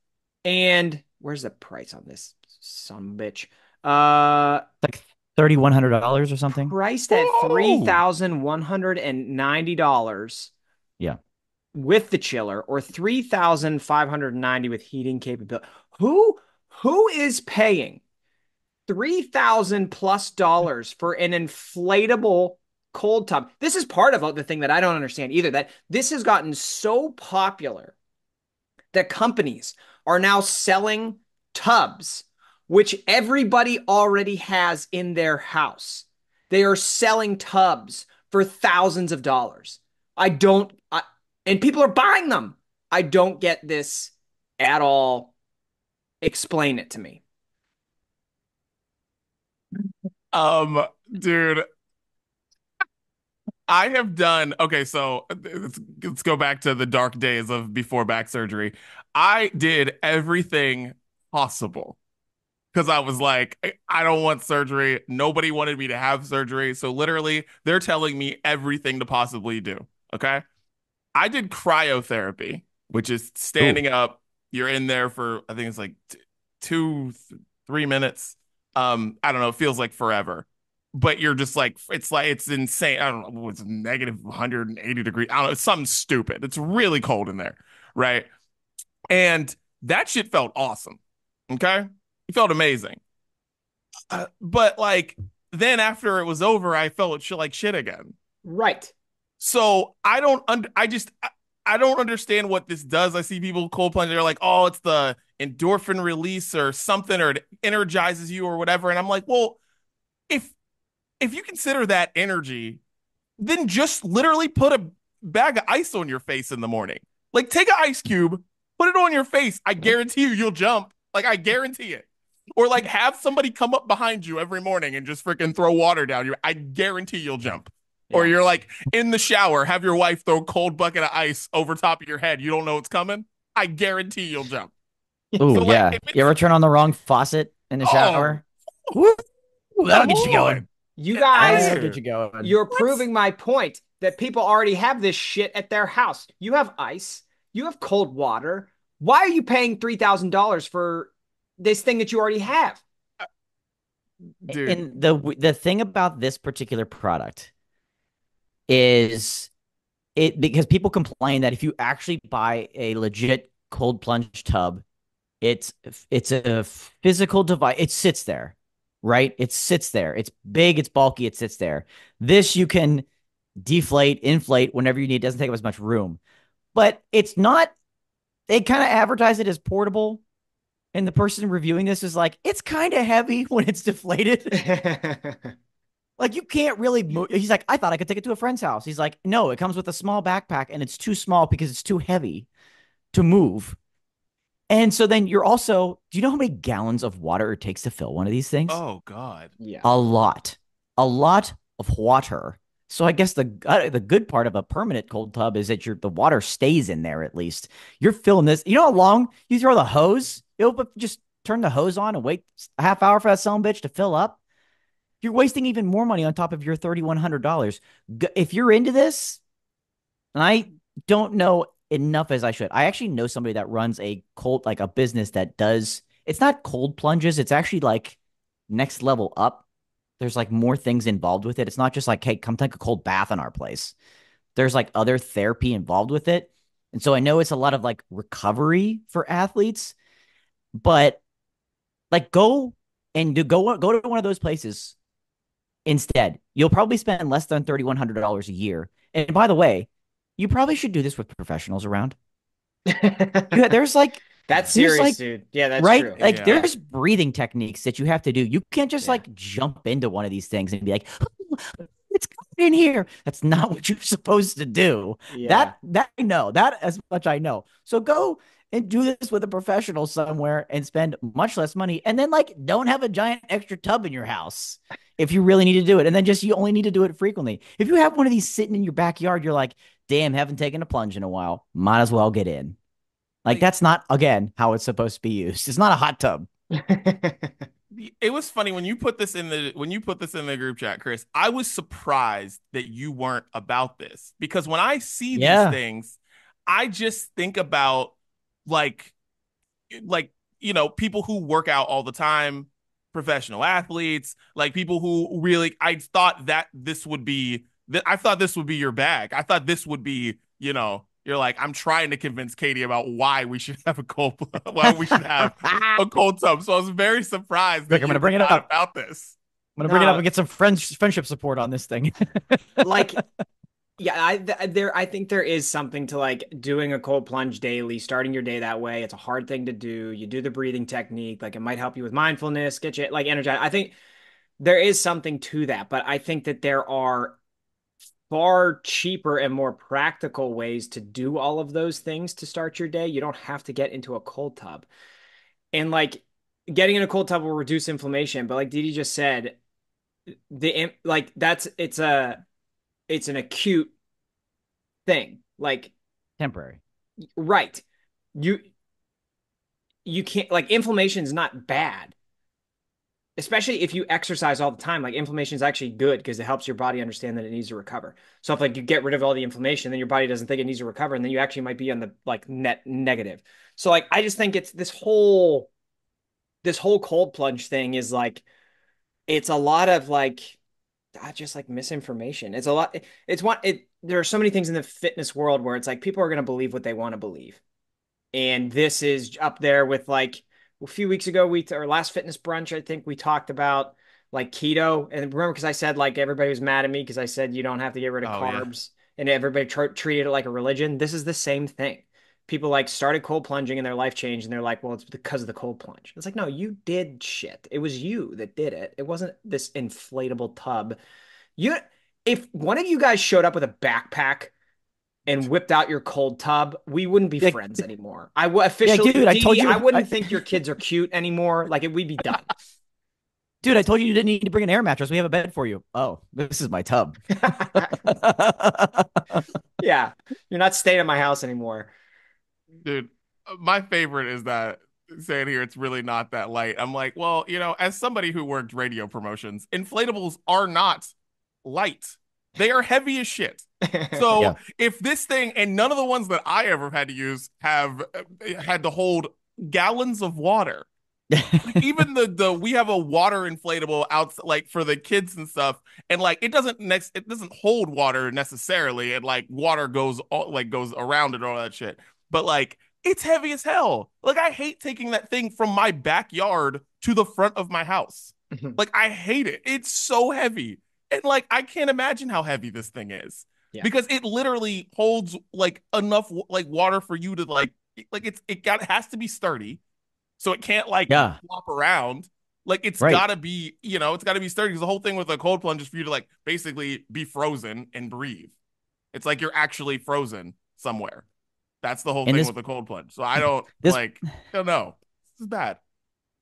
And where's the price on this son of a bitch? Like $3,100 or something. Priced at Oh, $3,190 Yeah. with the chiller, or 3,590 with heating capability. Who who is paying 3,000 plus dollars for an inflatable cold tub? This is part of the thing that I don't understand either. That this has gotten so popular that companies are now selling tubs, which everybody already has in their house. They are selling tubs for thousands of dollars. And people are buying them. I don't get this at all. Explain it to me. dude, I have done okay, so let's go back to the dark days of before back surgery. I did everything possible because I was like, I don't want surgery. Nobody wanted me to have surgery. So literally, they're telling me everything to possibly do. Okay. I did cryotherapy, which is Ooh. standing up. You're in there for, I think it's like 3 minutes. I don't know. It feels like forever, but you're just like it's insane. I don't know. It's negative 180 degrees. I don't know. It's something stupid. It's really cold in there, right? And that shit felt awesome. Okay, it felt amazing. But like then after it was over, I felt like shit again. Right. So I don't understand what this does. I see people cold plunge. They're like, oh, it's the endorphin release or something, or it energizes you or whatever. And I'm like, well, if if you consider that energy, then just literally put a bag of ice on your face in the morning. Like take an ice cube, put it on your face. I guarantee you'll jump. Like I guarantee it. Or like have somebody come up behind you every morning and just freaking throw water down you. I guarantee you'll jump. Or Yeah. you're like in the shower, have your wife throw a cold bucket of ice over top of your head. You don't know it's coming. I guarantee you'll jump. Ooh, So like yeah. if You ever it's turn on the wrong faucet in the oh shower? Woo! That'll come get you on, going. You get out of guys, That'll get here. you going. you're What? proving my point that people already have this shit at their house. You have ice, you have cold water. Why are you paying $3,000 for this thing that you already have? Dude. And the thing about this particular product is it because people complain that if you actually buy a legit cold plunge tub, it's it's a physical device. It sits there, right? It sits there. It's big, it's bulky, it sits there. This you can deflate, inflate whenever you need. It doesn't take up as much room. But it's not, they kind of advertise it as portable. And the person reviewing this is like, it's kind of heavy when it's deflated. Like you can't really move. He's like, I thought I could take it to a friend's house. He's like, no, it comes with a small backpack and it's too small because it's too heavy to move. And so then you're also, do you know how many gallons of water it takes to fill one of these things? Oh God. Yeah. A lot of water. So I guess the good part of a permanent cold tub is that the water stays in there at least. You're filling this. You know how long you throw the hose? You'll just turn the hose on and wait a half hour for that son bitch to fill up. You're wasting even more money on top of your $3,100. If you're into this, and I don't know enough as I should. I actually know somebody that runs a cold, like a business that does, it's not cold plunges. It's actually like next level up. There's like more things involved with it. It's not just like, hey, come take a cold bath in our place. there's like other therapy involved with it. And so I know it's a lot of like recovery for athletes, but like go to one of those places instead. You'll probably spend less than $3,100 a year. And by the way, you probably should do this with professionals around. There's like That's there's serious, like dude. Yeah, that's right? true. Like Yeah. Yeah. there's breathing techniques that you have to do. You can't just Yeah. like jump into one of these things and be like, it's in here. That's not what you're supposed to do. Yeah. That I know. That as much I know. So go and do this with a professional somewhere and spend much less money. And then like don't have a giant extra tub in your house if you really need to do it. And then just you only need to do it frequently. If you have one of these sitting in your backyard, you're like, damn, haven't taken a plunge in a while. Might as well get in. Like Like that's not again how it's supposed to be used. It's not a hot tub. it was funny when you put this in the group chat, Chris. I was surprised that you weren't about this because when I see these Yeah. things, I just think about like people who work out all the time, professional athletes, like people who really I thought that this would be that I thought this would be your bag. I thought this would be, you're like, I'm trying to convince Katie about why we should have why we should have a cold tub. So I was very surprised Look, that I'm you gonna were bring it not up. about this. I'm gonna bring it up No, and get some friendship support on this thing. like yeah, I think there is something to like doing a cold plunge daily, starting your day that way. It's a hard thing to do. You do the breathing technique, like it might help you with mindfulness, get you like energized. I think there is something to that, but I think that there are far cheaper and more practical ways to do all of those things to start your day. You don't have to get into a cold tub. And like getting in a cold tub will reduce inflammation, but like Didi just said, like it's an acute thing. Like Temporary. right. You you can't like inflammation is not bad, especially if you exercise all the time. Like inflammation is actually good because it helps your body understand that it needs to recover. So if like you get rid of all the inflammation, then your body doesn't think it needs to recover, and then you actually might be on the like net negative. So like I just think it's this whole cold plunge thing is like it's a lot of like just like misinformation. It's a lot. It's one. There are so many things in the fitness world where it's like people are going to believe what they want to believe, and this is up there with like a few weeks ago our last fitness brunch. I think we talked about like keto, and remember because I said like everybody was mad at me because I said you don't have to get rid of Oh yeah. carbs, and everybody treated it like a religion. This is the same thing. People like started cold plunging and their life changed, and they're like, well, it's because of the cold plunge. It's like, no, you did shit. It was you that did it. It wasn't this inflatable tub. You, if one of you guys showed up with a backpack and whipped out your cold tub, we wouldn't be Like, friends anymore. I would yeah, officially, dude, I told Dee, I you, wouldn't think your kids are cute anymore. Like we'd be done. dude, I told you didn't need to bring an air mattress. We have a bed for you. Oh, this is my tub. Yeah, you're not staying at my house anymore. Dude, my favorite is that saying here it's really not that light. I'm like, well, as somebody who worked radio promotions, inflatables are not light. They are heavy as shit. Yeah. So if this thing and none of the ones that I ever had to use have had to hold gallons of water. Like even the we have a water inflatable out like for the kids and stuff, and like it doesn't hold water necessarily, and like water goes around it and all that shit. But like it's heavy as hell. Like I hate taking that thing from my backyard to the front of my house. Like I hate it. It's so heavy. And like I can't imagine how heavy this thing is. Yeah. Because it literally holds like enough like water for you to like it has to be sturdy so it can't like Yeah. flop around. Like it's Right. gotta be, it's gotta be sturdy because the whole thing with a cold plunge is for you to like basically be frozen and breathe. It's like you're actually frozen somewhere. That's the whole And thing this with the cold plunge. So I don't this I don't know. This is bad.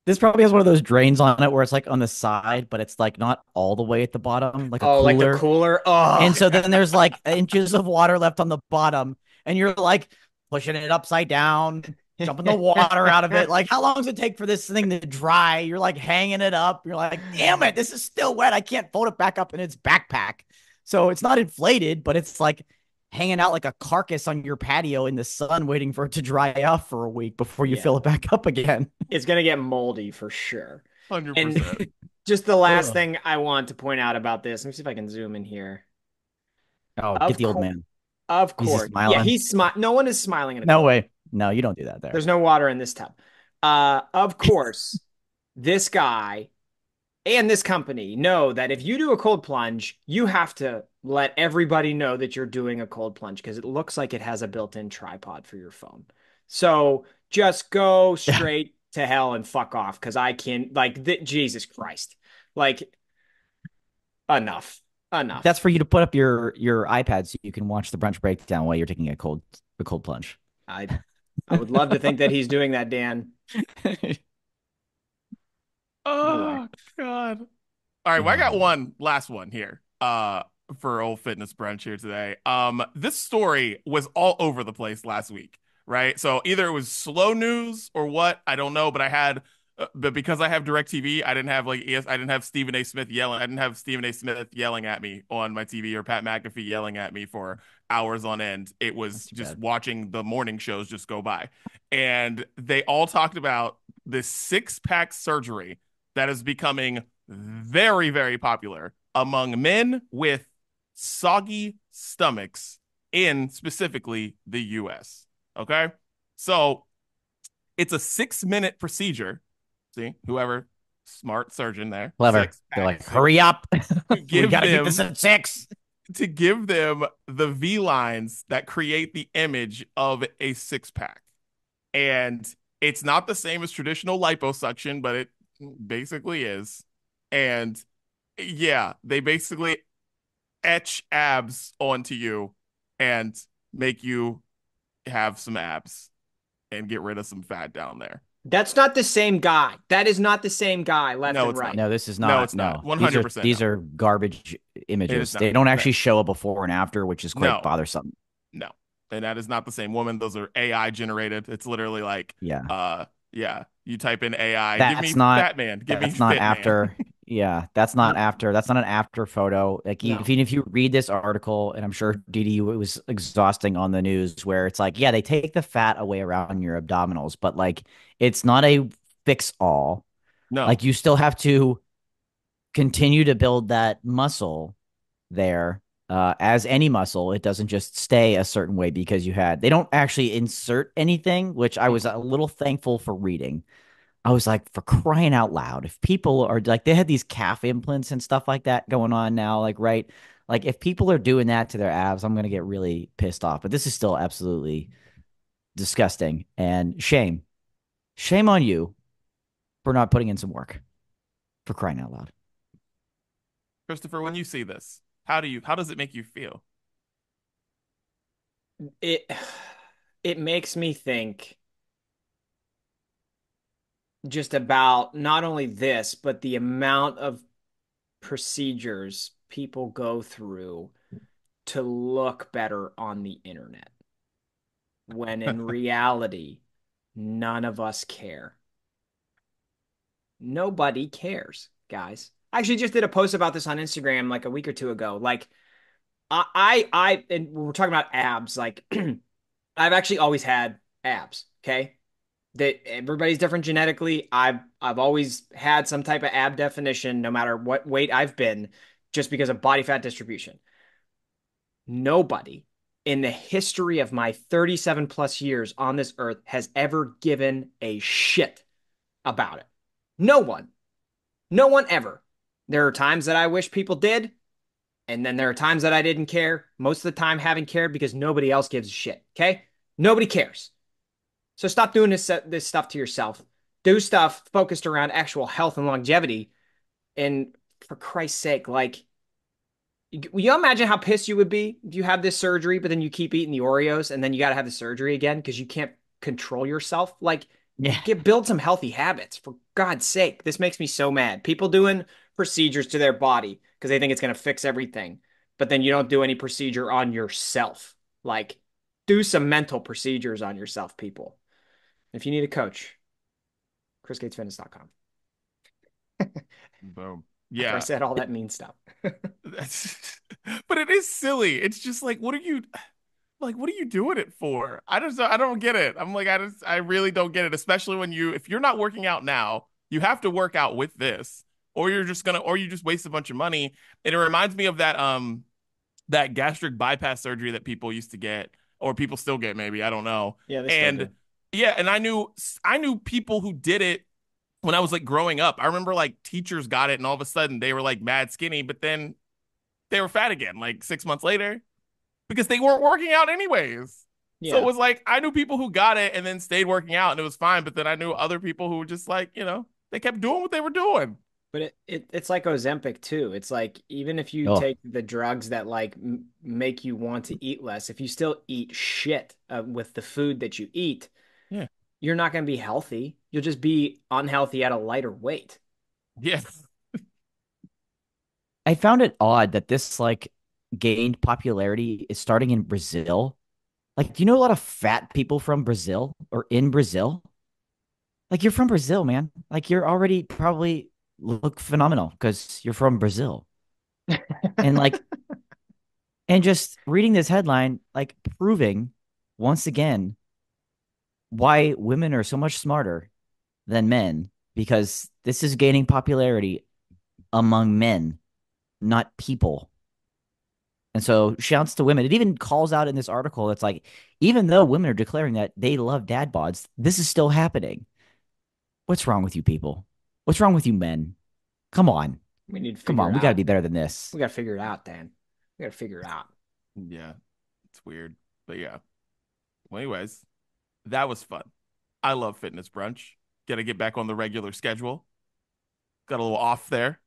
this probably has one of those drains on it where it's like on the side, but it's like not all the way at the bottom, like a Oh, like the cooler. cooler. Oh, And so then there's like inches of water left on the bottom, and you're like pushing it upside down, jumping the water out of it. Like, how long does it take for this thing to dry? You're like hanging it up. You're like, damn it, this is still wet. I can't fold it back up in its backpack. So it's not inflated, but it's like hanging out like a carcass on your patio in the sun, waiting for it to dry off for a week before you yeah. fill it back up again. It's gonna get moldy for sure. And 100%. just the last Ugh. thing I want to point out about this, let me see if I can zoom in here. Oh, get Of the old course, man. Of He's just course. Yeah, smiling. he's smile. No one is smiling in a No cold. way. No, you don't do that there. There's no water in this tub. Of course, this guy and this company know that if you do a cold plunge, you have to let everybody know that you're doing a cold plunge because it looks like it has a built-in tripod for your phone. So just go Yeah. straight to hell and fuck off because I can't like Jesus Christ. Like enough. That's Enough. for you to put up your iPad so you can watch the brunch breakdown while you're taking a cold plunge. I I would love to think that he's doing that, Dan. No way. Oh God. All right, well, I got one last one here. For old fitness brunch here today. This story was all over the place last week, right? So either it was slow news or what, I don't know, but but because I have DirecTV, I didn't have I didn't have Stephen A. Smith yelling. I didn't have Stephen A. Smith yelling at me on my TV or Pat McAfee yelling at me for hours on end. It Not was too just bad. watching the morning shows just go by, and they all talked about this six-pack surgery that is becoming very, very popular among men with soggy stomachs in specifically the US. Okay. So it's a 6 minute procedure. See, whoever smart surgeon there, Clever. six They're pack like, hurry up. to We give got to keep this them at 6. to give them the V lines that create the image of a six pack. And it's not the same as traditional liposuction, but it basically is. And yeah, they basically etch abs onto you and make you have some abs and get rid of some fat down there. That's not the same guy. That is not the same guy, left No, and it's right. not. No, this is No, not. it's not. No. These are 100% these no. are garbage It is images. not. They don't No. actually show a before and after, which is quite No. bothersome. No. And that is not the same woman. Those are AI generated. It's literally like, Yeah. yeah, you type in AI, give That's me not fat man, give me that's not fit man. after. Yeah, that's not No, after. That's not an after photo. Like no. even if you read this article, and I'm sure DD it was exhausting on the news where it's like, yeah, they take the fat away around your abdominals, but like it's not a fix all. No. Like you still have to continue to build that muscle there. As any muscle, it doesn't just stay a certain way because they don't actually insert anything, which I was Mm-mm. a little thankful for reading. I was like, for crying out loud, if people are like, they had these calf implants and stuff like that going on now, like, right? Like, if people are doing that to their abs, I'm going to get really pissed off. But this is still absolutely disgusting and shame. Shame on you for not putting in some work, for crying out loud. Christopher, when you see this, how does it make you feel? It it makes me think just about not only this, but the amount of procedures people go through to look better on the internet, when in reality, none of us care. Nobody cares, guys. I actually just did a post about this on Instagram like a week or two ago. Like, and we're talking about abs. Like, I've actually always had abs. Okay, that everybody's different genetically. I've always had some type of ab definition, no matter what weight I've been, just because of body fat distribution. Nobody in the history of my 37 plus years on this earth has ever given a shit about it. No one. No one ever. There are times that I wish people did, and then there are times that I didn't care. Most of the time, haven't cared because nobody else gives a shit. Okay? Nobody cares. So stop doing this stuff to yourself. Do stuff focused around actual health and longevity. And for Christ's sake, like, you imagine how pissed you would be if you have this surgery, but then you keep eating the Oreos and then you got to have the surgery again because you can't control yourself? Like, Yeah. build some healthy habits, for God's sake. This makes me so mad. People doing procedures to their body because they think it's going to fix everything, but then you don't do any procedure on yourself. Like, do some mental procedures on yourself, people. If you need a coach, chrisgatesfitness.com. Boom. After I Yeah. said all that mean stuff. That's, but it is silly. It's just like, what are you doing it for? I don't get it. I really don't get it, especially if you're not working out now, you have to work out with this, or you just waste a bunch of money. And it reminds me of that gastric bypass surgery that people used to get, or people still get, maybe, I don't know. Yeah, they still And do. yeah, and I knew people who did it when I was like growing up. I remember like teachers got it, and all of a sudden they were like mad skinny, but then they were fat again like 6 months later because they weren't working out anyways. So it Yeah. was like I knew people who got it and then stayed working out and it was fine, but then I knew other people who were just like, they kept doing what they were doing. But it's like Ozempic too. It's like even if you Oh, take the drugs that like make you want to eat less, if you still eat shit with the food that you eat, Yeah. you're not going to be healthy. You'll just be unhealthy at a lighter weight. Yeah. I found it odd that this like gained popularity is starting in Brazil. Like, do you know a lot of fat people from Brazil or in Brazil? Like, you're from Brazil, man. Like, you're already probably look phenomenal because you're from Brazil. And like, and just reading this headline, like proving once again why women are so much smarter than men because this is gaining popularity among men, not people. And so shouts to women. It even calls out in this article that's like, even though women are declaring that they love dad bods, this is still happening. What's wrong with you people? What's wrong with you men? Come on. We need to Come figure on. it We got to out. be better than this. We got to figure it out, Dan. We got to figure it out. Yeah. It's weird. But yeah. Well, anyways, that was fun. I love fitness brunch. Got to get back on the regular schedule. Got a little off there,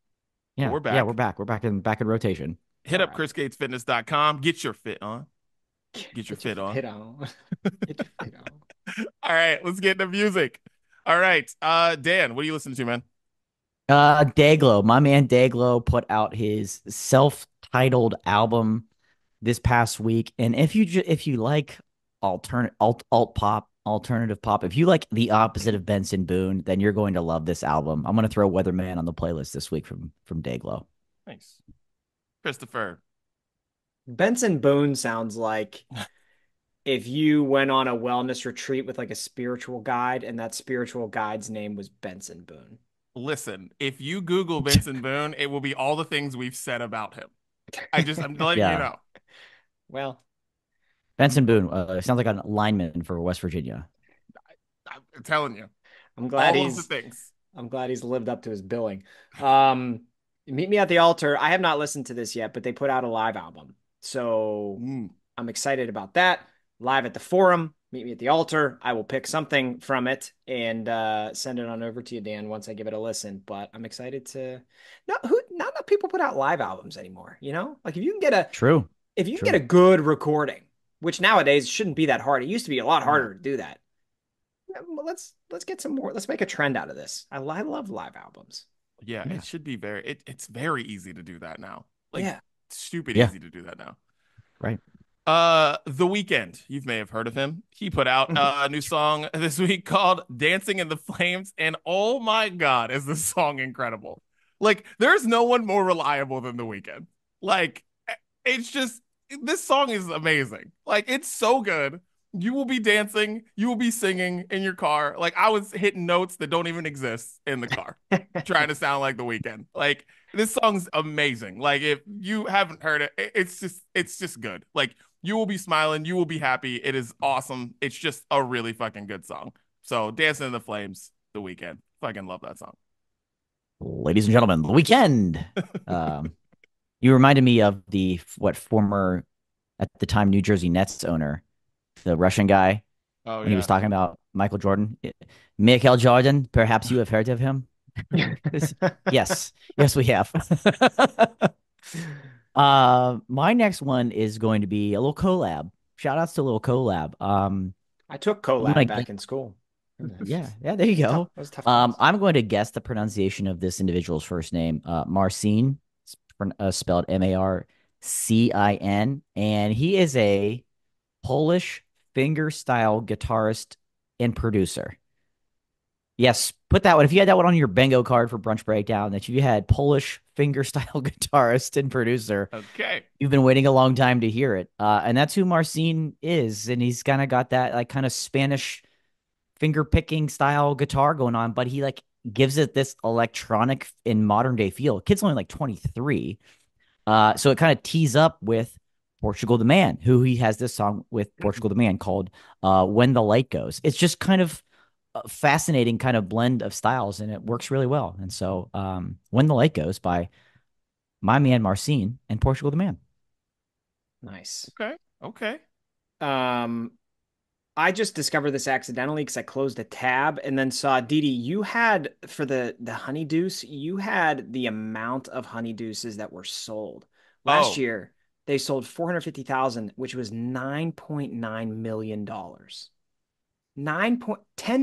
but Yeah. we're Yeah. We're back. back. We're back in rotation. Hit All up right. chrisgatesfitness.com. Get your fit on. Get your Get your fit on. fit on. Get your fit on. All right, let's get into music. All right. Dan, what are you listening to, man? Dayglow, my man Dayglow put out his self-titled album this past week. And if you like alt pop, alternative pop, if you like the opposite of Benson Boone, then you're going to love this album. I'm going to throw Weatherman on the playlist this week from Dayglow. Nice. Christopher. Benson Boone sounds like if you went on a wellness retreat with like a spiritual guide, and that spiritual guide's name was Benson Boone. Listen, if you Google Benson Boone, it will be all the things we've said about him. I'm letting you Yeah, know. Well, Benson Boone sounds like a lineman for West Virginia. I'm telling you, I'm glad all of the he's things. I'm glad he's lived up to his billing. Um, Meet Me at the Altar. I have not listened to this yet, but they put out a live album. So Mm, I'm excited about that. Live at the Forum, Meet Me at the Altar. I will pick something from it and send it on over to you, Dan, once I give it a listen. But I'm excited to not enough people put out live albums anymore, you know? Like True, if you can get true. a good recording, which nowadays shouldn't be that hard. It used to be a lot no. harder to do that. Let's get some more. Let's make a trend out of this. I love live albums. Yeah, Yeah, it should be it's very easy to do that now. Like Yeah. stupid yeah, easy to do that now. right. The Weeknd, you may have heard of him. He put out a new song this week called Dancing in the Flames, and oh my God, is this song incredible. Like, there's no one more reliable than The Weeknd. Like, it's just this song is amazing. Like, it's so good. You will be dancing, you will be singing in your car. Like, I was hitting notes that don't even exist in the car, trying to sound like The Weeknd. Like, this song's amazing. Like, if you haven't heard it, it's just good. Like, you will be smiling. You will be happy. It is awesome. It's just a really fucking good song. So, Dancing in the Flames, The Weeknd. Fucking love that song. Ladies and gentlemen, the weekend. Um, you reminded me of the what former at the time New Jersey Nets owner, the Russian guy, Oh when he was yeah. talking about Michael Jordan. Michael Jordan, perhaps you have heard of him. Yes, yes, we have. My next one is going to be a little collab. Shout outs to a little collab. I took I'm collab gonna back in school. yeah, yeah, there you Tough. go. That was a tough class. I'm going to guess the pronunciation of this individual's first name, Marcin, spelled Marcin, and he is a Polish finger style guitarist and producer. Yes, put that one. If you had that one on your bingo card for brunch breakdown, that you had Polish finger style guitarist and producer, Okay. you've been waiting a long time to hear it. And that's who Marcin is, and he's kind of got that like kind of Spanish finger picking style guitar going on, but he like gives it this electronic in modern day feel. Kid's only like 23. So it kind of tees up with Portugal the Man, who he has this song with Portugal the Man called When the Light Goes. It's just kind of a fascinating kind of blend of styles, and it works really well. And so When the Light Goes by my man Marcin and Portugal the Man. Nice. Okay. Okay. Um, I just discovered this accidentally because I closed a tab and then saw Didi, you had for the honeydeuce, you had the amount of honeydeuces that were sold. Last Oh, year, they sold 450,000, which was $9.9 million. $10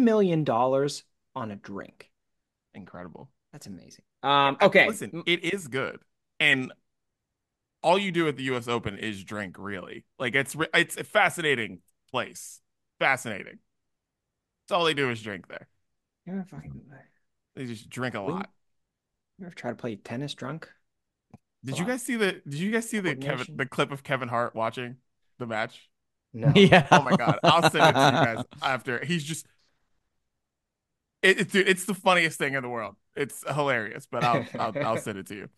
million on a drink. incredible. That's amazing. Okay. Listen, it is good. And all you do at the US Open is drink, really. Like it's a fascinating place. Fascinating. That's all they do is drink there. You ever fucking They just drink a you lot. ever try to play tennis drunk? It's a Did you lot of guys see the did you guys see coordination. the clip of Kevin Hart watching the match? No. Oh my God. I'll send it to you Yeah. guys after. He's just dude, it's the funniest thing in the world. It's hilarious, but I'll send it to you.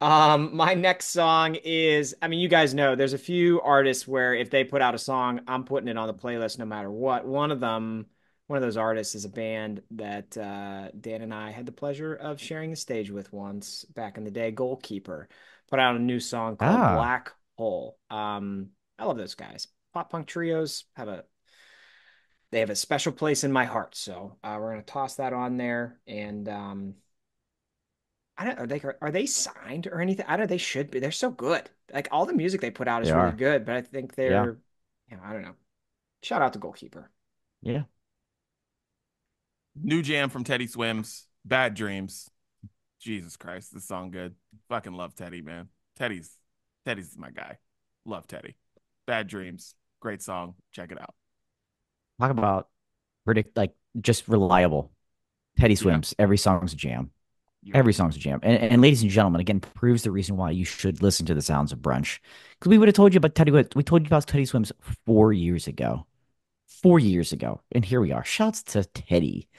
My next song is, I mean, you guys know there's a few artists where if they put out a song, I'm putting it on the playlist no matter what. One of those artists is a band that Dan and I had the pleasure of sharing the stage with once back in the day. Goalkeeper put out a new song called Ah, Black Hole. I love those guys. Pop punk trios have a special place in my heart. So we're gonna toss that on there and I don't are they signed or anything? I don't they should be. They're so good. Like all the music they put out they is really are. good, but I think Yeah. they're I don't know. Shout out to Goalkeeper. Yeah. New jam from Teddy Swims, Bad Dreams. Jesus Christ, this song good. Fucking love Teddy, man. Teddy's my guy. Love Teddy. Bad Dreams. Great song. Check it out. Talk about predict like just reliable. Teddy Yeah. Swims. Every song's a jam. Yep. Every song's a jam. And ladies and gentlemen, again, proves the reason why you should listen to the sounds of brunch. Because we would have told you about we told you about Teddy Swims 4 years ago. 4 years ago. And here we are. Shouts to Teddy.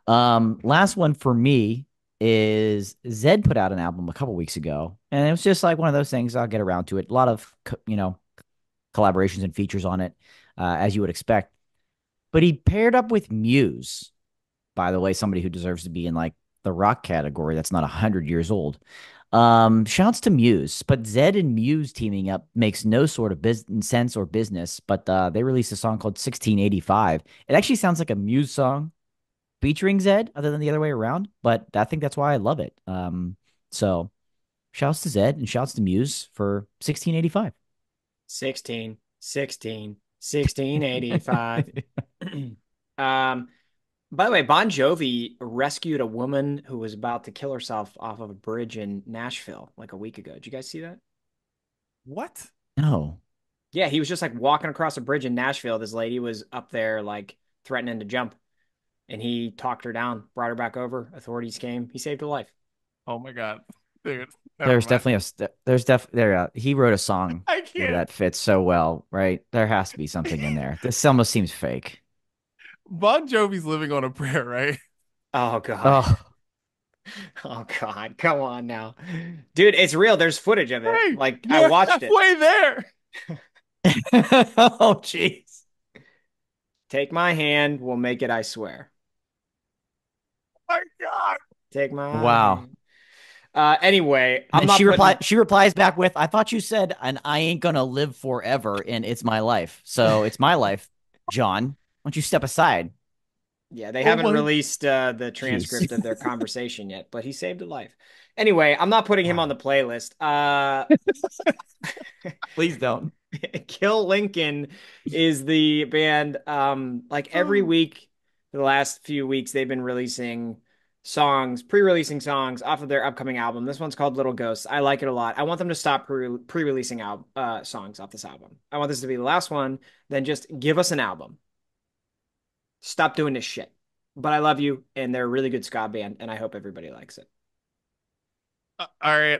Last one for me is Zed put out an album a couple weeks ago, and it was just like one of those things. I'll get around to it. A lot of collaborations and features on it, as you would expect. But he paired up with Muse, by the way, somebody who deserves to be in like the rock category that's not 100 years old. Shouts to Muse, but Zed and Muse teaming up makes no sort of sense or business. But they released a song called 1685. It actually sounds like a Muse song featuring Zed, other than the other way around. But I think that's why I love it. So shouts to Zed and shouts to Muse for 1685. 1685. um by the way, Bon Jovi rescued a woman who was about to kill herself off of a bridge in Nashville like a week ago. Did you guys see that? What? No. Yeah, he was just like walking across a bridge in Nashville. This lady was up there like threatening to jump. And he talked her down, brought her back over. Authorities came. He saved her life. Oh my God. Dude, never There's mind. definitely there's definitely there. He wrote a song I where can't. that fits so well, right? There has to be something in there. This almost seems fake. Bon Jovi's living on a prayer, right? Oh God. Oh, Oh God. Come on now. Dude, it's real. There's footage of it. Hey, Like I you're watched it. halfway there. oh, jeez. Take my hand, we'll make it, I swear. My God. Take my Wow. hand. Anyway, And I'm then not putting she replies back with, "I thought you said, and I ain't gonna live forever, and it's my life. So it's my life, John. Why don't you step aside?" yeah, they Oh haven't my. released the Jeez. transcript of their conversation yet, but he saved a life. Anyway, I'm not putting him on the playlist. Please don't. Kill Lincoln is the band. Like every week for the last few weeks, they've been releasing songs, pre-releasing songs off of their upcoming album. This one's called Little Ghosts. I like it a lot. I want them to stop pre-releasing songs off this album. I want this to be the last one. Then just give us an album. Stop doing this shit. But I love you, and they're a really good ska band, and I hope everybody likes it. All right.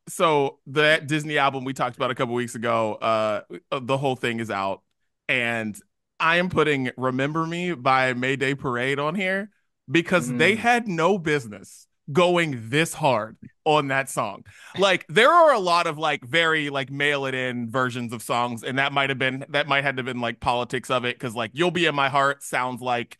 So the Disney album we talked about a couple weeks ago, the whole thing is out, and I am putting "Remember Me" by Mayday Parade on here because they Mm. had no business going this hard on that song. Like there are a lot of like very like mail it in versions of songs, and that might have been like politics of it because like You'll Be in My Heart sounds like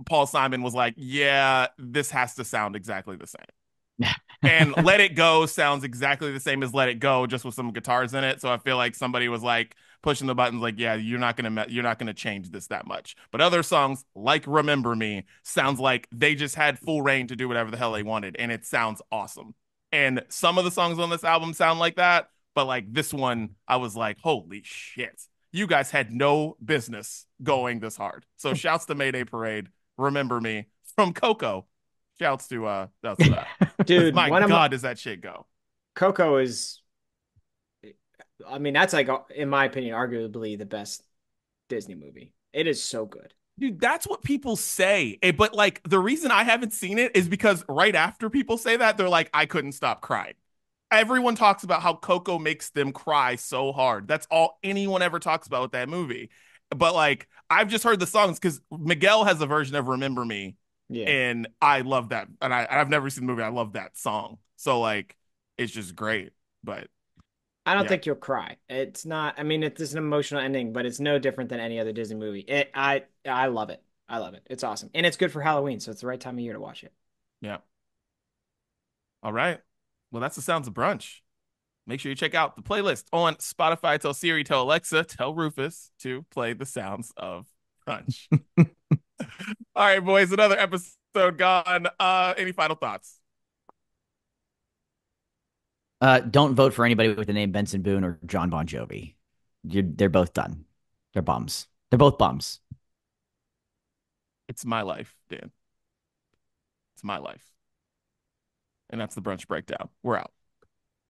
Paul Simon was like, yeah, this has to sound exactly the same. And Let It Go sounds exactly the same as Let It Go, just with some guitars in it. So I feel like somebody was like pushing the buttons, like, yeah, you're not gonna change this that much. But other songs, like Remember Me, sounds like they just had full reign to do whatever the hell they wanted, and it sounds awesome. And some of the songs on this album sound like that, but like this one, I was like, holy shit, you guys had no business going this hard. So shouts to Mayday Parade, Remember Me from Coco. Shouts to that. Because Dude, my one of my God, does that shit go? Coco is, I mean, that's like, in my opinion, arguably the best Disney movie. It is so good. Dude, that's what people say. But like the reason I haven't seen it is because right after people say that, they're like, I couldn't stop crying. Everyone talks about how Coco makes them cry so hard. That's all anyone ever talks about with that movie. But like, I've just heard the songs because Miguel has a version of Remember Me, Yeah. and I love that. And I've never seen the movie. I love that song. So like, it's just great. But I don't yeah, think you'll cry. It's not, I mean, it's an emotional ending, but it's no different than any other Disney movie. I love it. I love it. It's awesome. And it's good for Halloween, so it's the right time of year to watch it. yeah. All right. Well, that's the sounds of brunch. Make sure you check out the playlist on Spotify. Tell Siri, tell Alexa, tell Rufus to play the sounds of brunch. All right, boys, another episode gone. Any final thoughts? Don't vote for anybody with the name Benson Boone or John Bon Jovi. They're both done. They're bums. They're both bums. It's my life, Dan. It's my life. And that's the brunch breakdown. We're out.